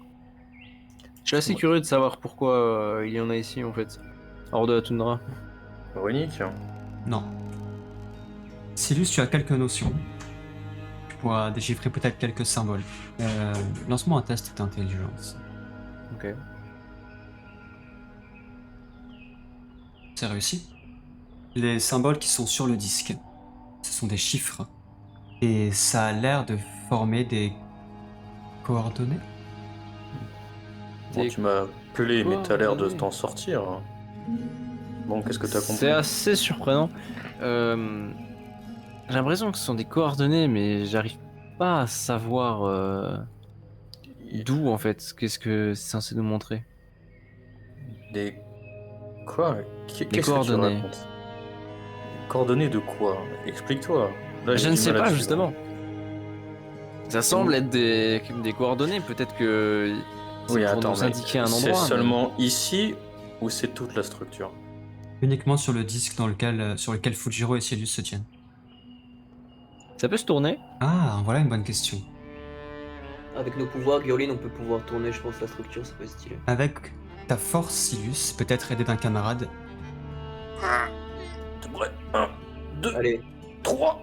suis assez curieux de savoir pourquoi il y en a ici en fait, hors de la toundra. Runique. Non. Silus, tu as quelques notions. Tu pourras déchiffrer peut-être quelques symboles. Lance-moi un test d'intelligence. Ok. C'est réussi. Les symboles qui sont sur le disque, ce sont des chiffres. Et ça a l'air de former des coordonnées. Bon, Des tu m'as appelé, mais t'as l'air de coordonnées. t'en sortir. Bon, qu'est-ce que t'as compris? C'est assez surprenant. J'ai l'impression que ce sont des coordonnées, mais j'arrive pas à savoir d'où en fait. Qu'est-ce que c'est censé nous montrer? Des... Quoi? Qu'est-ce que tu coordonnées. racontes? Coordonnées de quoi? Explique-toi. Là, j'ai Je ne du sais mal à pas suivre. justement. Ça semble être des coordonnées. Peut-être que c'est Oui, pour attends, nous mais indiquer un c'est endroit. mais- seulement ici ou c'est toute la structure? Uniquement sur le disque sur lequel Fujiro et Silus se tiennent. Ça peut se tourner? Ah, voilà une bonne question. Avec nos pouvoirs, Gyolin, on peut pouvoir tourner, je pense, la structure, ça peut être stylé. Avec ta force, Silus, peut-être aidé d'un camarade, Ouais, 1, 2, Allez, 3.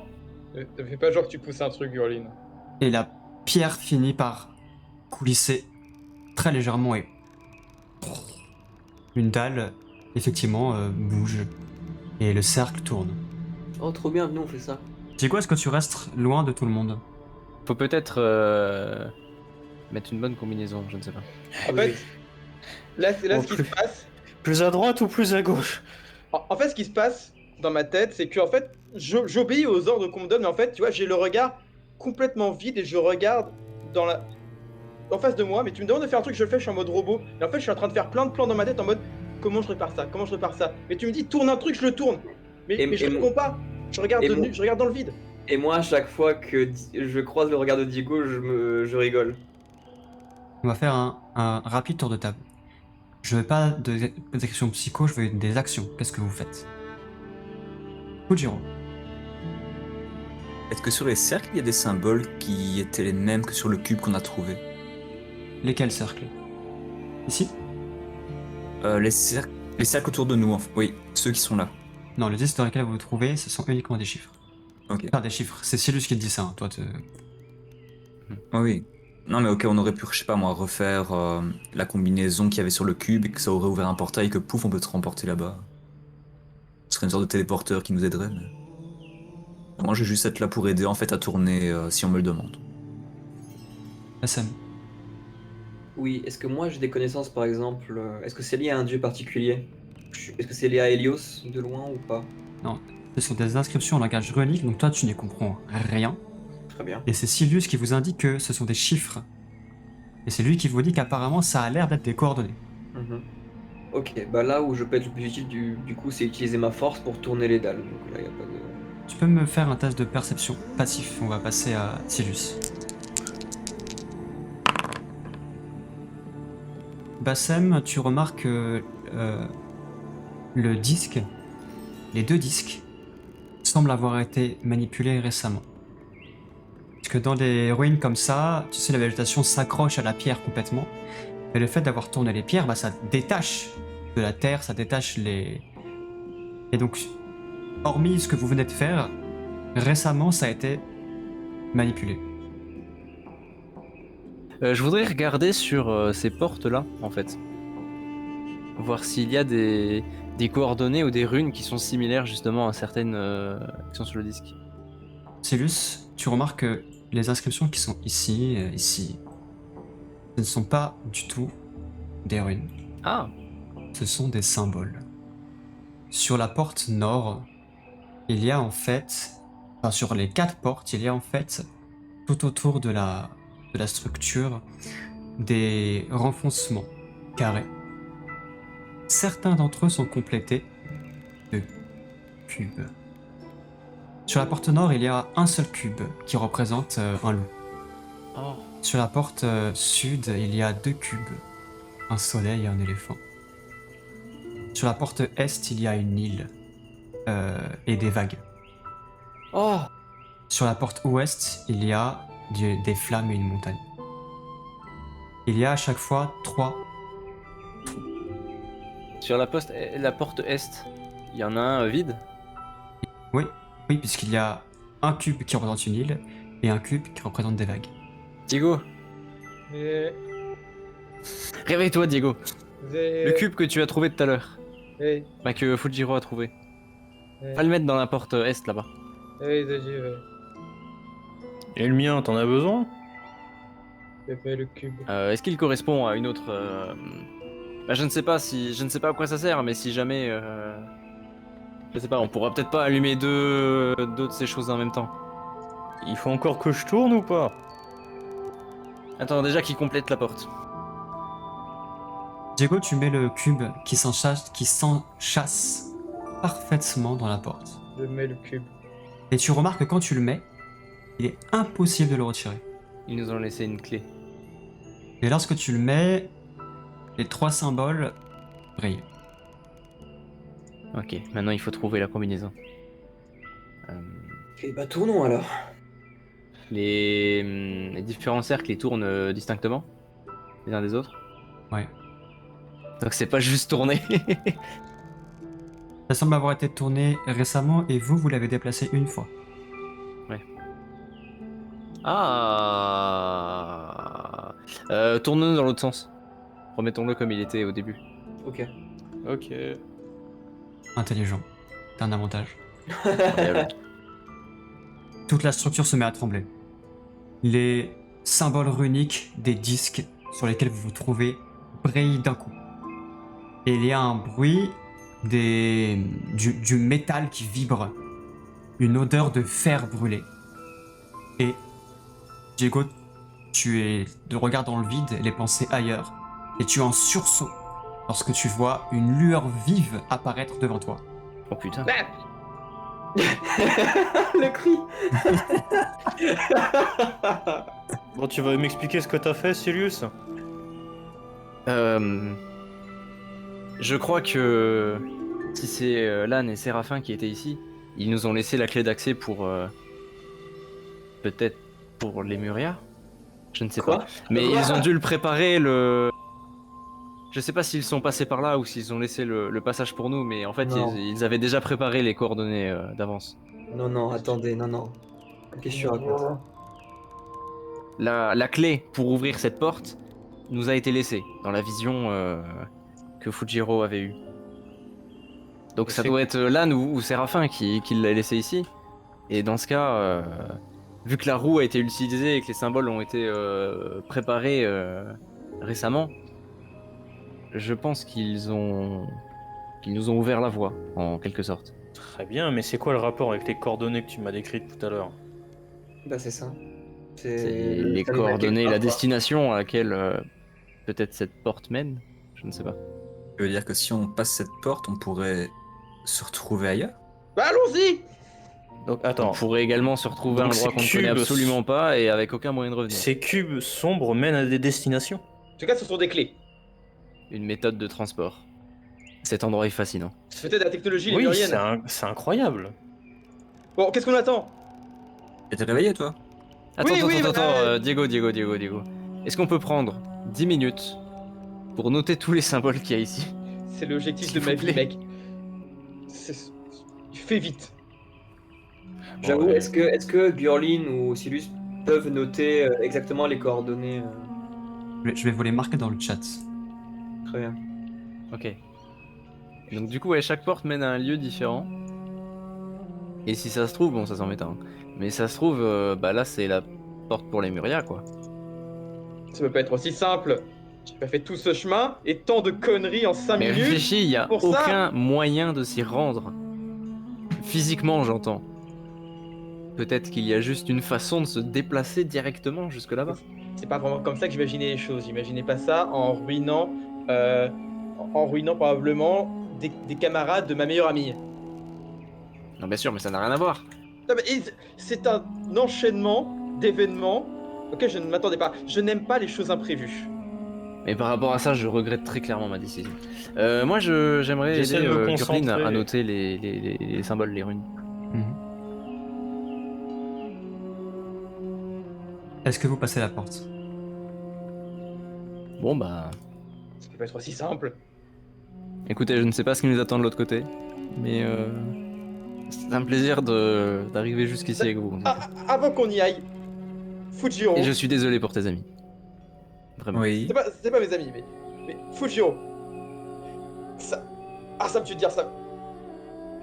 Ne fais pas genre que tu pousses un truc, Gurlin. et la pierre finit par coulisser très légèrement et une dalle, effectivement, bouge et le cercle tourne. oh trop bien, venez on fait ça. C'est quoi, est-ce que tu restes loin de tout le monde? Faut peut-être mettre une bonne combinaison, je ne sais pas. En fait, là, c'est là Oh, ce qui se passe. Plus à droite ou plus à gauche? En fait, ce qui se passe dans ma tête, c'est que en fait, j'obéis aux ordres qu'on me donne, mais en fait, tu vois, j'ai le regard complètement vide et je regarde en face de moi, mais tu me demandes de faire un truc, je le fais, je suis en mode robot. Et en fait, je suis en train de faire plein de plans dans ma tête en mode comment je répare ça, comment je répare ça. Mais tu me dis tourne un truc, je le tourne. Mais je réponds pas. Je regarde je regarde dans le vide. Et moi, à chaque fois que je croise le regard de Diego, je rigole. On va faire un rapide tour de table. Je veux pas des actions psycho, je veux des actions. Qu'est-ce que vous faites? Fujiro. Est-ce que sur les cercles, il y a des symboles qui étaient les mêmes que sur le cube qu'on a trouvé? Lesquels cercles? Ici? Les cercles autour de nous, oui, ceux qui sont là. Non, les disques dans lesquels vous vous trouvez, ce sont uniquement des chiffres. Ok. Enfin, des chiffres. C'est Silus qui te dit ça, hein. Toi, Ah oui. Non mais ok, on aurait pu, je sais pas moi, refaire la combinaison qu'il y avait sur le cube et que ça aurait ouvert un portail que pouf, on peut te remporter là-bas. Ce serait une sorte de téléporteur qui nous aiderait, mais... Moi, je vais juste être là pour aider en fait à tourner si on me le demande. SM. Oui, est-ce que moi j'ai des connaissances par exemple, est-ce que c'est lié à un dieu particulier? Est-ce que c'est lié à Helios de loin ou pas? Non, ce sont des inscriptions en langage runique, donc toi, tu n'y comprends rien. Très bien. Et c'est Silus qui vous indique que ce sont des chiffres. Et c'est lui qui vous dit qu'apparemment, ça a l'air d'être des coordonnées. Mhm. Ok, bah là où je peux être le plus utile du coup, c'est utiliser ma force pour tourner les dalles. Donc là, y a pas de... Tu peux me faire un test de perception passif. On va passer à Silus. Bassem, tu remarques que le disque, les deux disques, semblent avoir été manipulés récemment. Parce que dans des ruines comme ça, tu sais, la végétation s'accroche à la pierre complètement. Et le fait d'avoir tourné les pierres, bah, ça détache de la terre, ça détache les... Et donc, hormis ce que vous venez de faire, récemment, ça a été manipulé. Je voudrais regarder sur ces portes-là, en fait. Voir s'il y a des coordonnées ou des runes qui sont similaires justement à certaines qui sont sur le disque. Silus, tu remarques que les inscriptions qui sont ici, ici, ce ne sont pas du tout des runes. Ah, Ce sont des symboles. Sur la porte nord, il y a en fait... Enfin, sur les 4 portes, il y a en fait, tout autour de la structure, des renfoncements carrés. Certains d'entre eux sont complétés de cubes. Sur la porte nord, il y a un seul cube qui représente un loup. oh. Sur la porte sud, il y a 2 cubes, un soleil et un éléphant. Sur la porte est, il y a une île et des vagues. Oh, Sur la porte ouest, il y a des flammes et une montagne. Il y a à chaque fois 3 trou. Sur la porte est, il y en a un vide. Oui, puisqu'il y a un cube qui représente une île et un cube qui représente des vagues. Diego, Et... réveille-toi, Diego. et- Le cube que tu as trouvé tout à l'heure, et- bah que Fujiro a trouvé. et- Va le mettre dans la porte est là-bas. j'y vais. Et le mien, t'en as besoin? Mais le cube. Est-ce qu'il correspond à une autre bah, je ne sais pas à quoi ça sert, mais si jamais, je sais pas, on pourra peut-être pas allumer deux de ces choses en même temps. Il faut encore que je tourne ou pas? Attends, déjà qu'il complète la porte. Diego, tu mets le cube qui s'enchasse parfaitement dans la porte. Je mets le cube. Et tu remarques que quand tu le mets, il est impossible de le retirer. Ils nous ont laissé une clé. Et lorsque tu le mets, les 3 symboles brillent. Ok, maintenant il faut trouver la combinaison. Et bah tournons alors. Les différents cercles, ils tournent distinctement les uns des autres. Ouais. Donc c'est pas juste tourner. Ça semble avoir été tourné récemment et vous l'avez déplacé une fois. Ah. Tournons dans l'autre sens. Remettons-le comme il était au début. Ok. Ok. Intelligent. C'est un avantage. Incroyable. Toute la structure se met à trembler. Les symboles runiques des disques sur lesquels vous vous trouvez brillent d'un coup. Et il y a un bruit du métal qui vibre. Une odeur de fer brûlé. Et Diego, tu es de regard dans le vide, les pensées ailleurs. Et tu es en sursaut lorsque tu vois une lueur vive apparaître devant toi. Oh putain. Ah Le cri. Bon, tu vas m'expliquer ce que t'as fait, Sirius? Je crois que si c'est Lan et Séraphin qui étaient ici, ils nous ont laissé la clé d'accès pour peut-être pour les Muria. Je ne sais Quoi? pas. Mais Quoi? ils ont dû le préparer le. Je sais pas s'ils sont passés par là ou s'ils ont laissé le passage pour nous, mais en fait Non. ils avaient déjà préparé les coordonnées d'avance. Non, attendez, non. Qu'est-ce que tu racontes? La clé pour ouvrir cette porte nous a été laissée dans la vision que Fujiro avait eue. Donc ça C'est- doit être Lan ou Séraphin qui l'a laissé ici. Et dans ce cas, vu que la roue a été utilisée et que les symboles ont été préparés récemment, je pense qu'ils nous ont ouvert la voie, en quelque sorte. Très bien, mais c'est quoi le rapport avec les coordonnées que tu m'as décrites tout à l'heure? Bah c'est ça. C'est le les terminal coordonnées, quelque la part, quoi. destination à laquelle peut-être cette porte mène. Je ne sais pas. Ça veut dire que si on passe cette porte, on pourrait se retrouver ailleurs? Bah allons-y. Donc On attends, pourrait également se retrouver à un Donc endroit ces qu'on ne connaît cubes- absolument pas et avec aucun moyen de revenir. ces cubes sombres mènent à des destinations? En tout cas, ce sont des clés. Une méthode de transport. Cet endroit est fascinant. Peut-être la technologie Oui, lémurienne. c'est incroyable. Bon, qu'est-ce qu'on attend? Et t'es réveillé, toi? Attends, Oui, Diego. Est-ce qu'on peut prendre 10 minutes pour noter tous les symboles qu'il y a ici? C'est l'objectif de S'il ma vous vie, plaît. mec. Fais vite. J'avoue, Ouais. est-ce que Gurlin ou Silus peuvent noter exactement les coordonnées Je vais vous les marquer dans le chat. Très bien. Ok. Donc du coup, ouais, chaque porte mène à un lieu différent. Et si ça se trouve, bon, ça s'en met un. Mais ça se trouve, bah là, c'est la porte pour les Muria, quoi. Ça peut pas être aussi simple. J'ai pas fait tout ce chemin et tant de conneries en 5 Mais minutes. réfléchis, il y a pour ça aucun moyen de s'y rendre. Physiquement, j'entends. Peut-être qu'il y a juste une façon de se déplacer directement jusque là-bas. C'est pas vraiment comme ça que j'imaginais les choses. J'imaginais pas ça en ruinant probablement des camarades de ma meilleure amie. Non, bien sûr, mais ça n'a rien à voir. Non, mais c'est un enchaînement d'événements auxquels je ne m'attendais pas. Je n'aime pas les choses imprévues. Mais par rapport à ça, je regrette très clairement ma décision. Moi, j'aimerais J'essaie aider de me Gurlin concentrer. à noter les symboles, les runes. Mhm. Est-ce que vous passez la porte? Bon, bah, Ça peut pas être aussi simple. Écoutez, je ne sais pas ce qui nous attend de l'autre côté, mais c'est un plaisir d'arriver jusqu'ici avec vous. Avant qu'on y aille, Fujiro. Et je suis désolé pour tes amis. Vraiment. Oui. C'est pas mes amis, mais Fujiro. Ça. Ah, ça me tue de dire ça.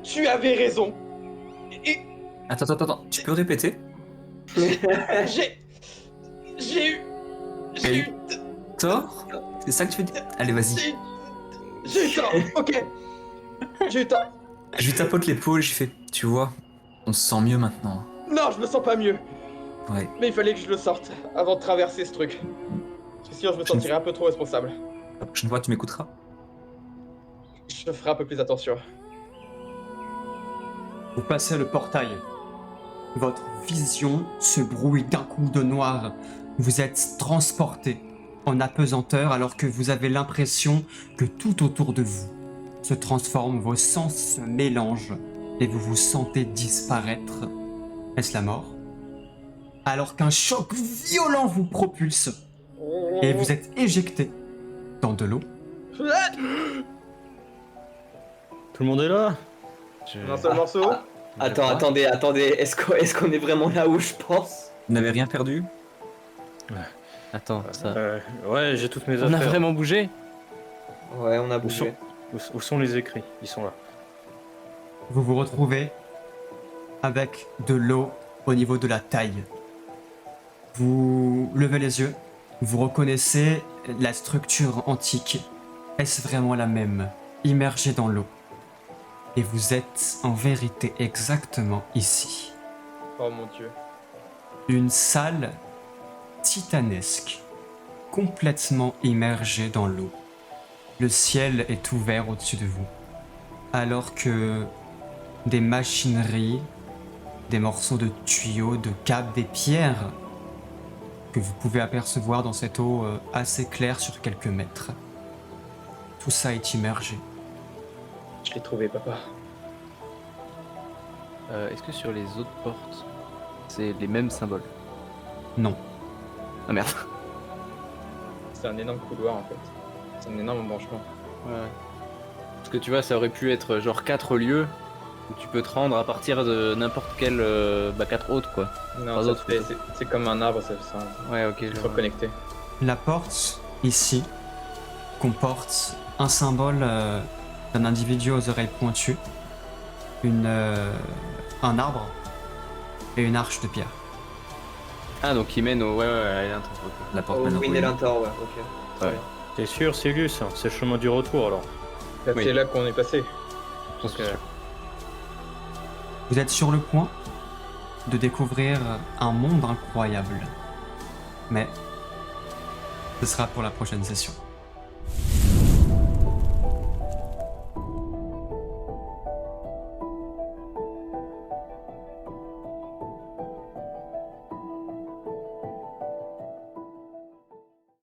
Tu avais raison. Et Attends, tu peux répéter? j'ai eu. Tort? C'est ça que tu veux dire? Allez, vas-y. J'ai eu tort, ok. J'ai eu tort. Je lui tapote l'épaule, je fais, tu vois, on se sent mieux maintenant. Non, je me sens pas mieux. Ouais. Mais il fallait que je le sorte avant de traverser ce truc. Sinon, je me sentirais un peu trop responsable. La prochaine fois, tu m'écouteras. Je ferai un peu plus attention. Vous passez le portail. Votre vision se brouille d'un coup de noir. Vous êtes transporté en apesanteur alors que vous avez l'impression que tout autour de vous se transforme, vos sens se mélangent et vous vous sentez disparaître. Est-ce la mort? Alors qu'un choc violent vous propulse et vous êtes éjecté dans de l'eau. Tout le monde est là? Un seul morceau. Attendez, est-ce qu'on est vraiment là où je pense? Vous n'avez rien perdu? Attends, ça... Ouais, j'ai toutes mes On a affaires. vraiment bougé? Ouais, on a Où bougé. où sont les écrits? Ils sont là. Vous vous retrouvez avec de l'eau au niveau de la taille. Vous levez les yeux, vous reconnaissez la structure antique. Est-ce vraiment la même, immergée dans l'eau? Et vous êtes en vérité exactement ici. Oh mon dieu. Une salle titanesque, complètement immergée dans l'eau. Le ciel est ouvert au-dessus de vous, alors que des machineries, des morceaux de tuyaux, de câbles, des pierres que vous pouvez apercevoir dans cette eau assez claire sur quelques mètres. Tout ça est immergé. Je l'ai trouvé, papa. Est-ce que sur les autres portes, c'est les mêmes symboles? Non. Ah merde. C'est un énorme couloir en fait. C'est un énorme embranchement. Ouais. Parce que tu vois, ça aurait pu être genre 4 lieux où tu peux te rendre à partir de n'importe quel 4 autres quoi. Non, Pas ça d'autres, fait- plutôt. c'est comme un arbre, ça Ouais, ok, je c'est vois. reconnecté. La porte, ici, comporte un symbole d'un individu aux oreilles pointues, un arbre et une arche de pierre. Ah, donc il mène au. Ouais, elle est un truc. La porte Oh, mène au Ruin ruine. et l'Intor, ouais, ok. Ouais. T'es sûr, Célus? C'est le chemin du retour alors. Là, Oui. c'est là qu'on est passé. Donc, Vous êtes sur le point de découvrir un monde incroyable. Mais ce sera pour la prochaine session.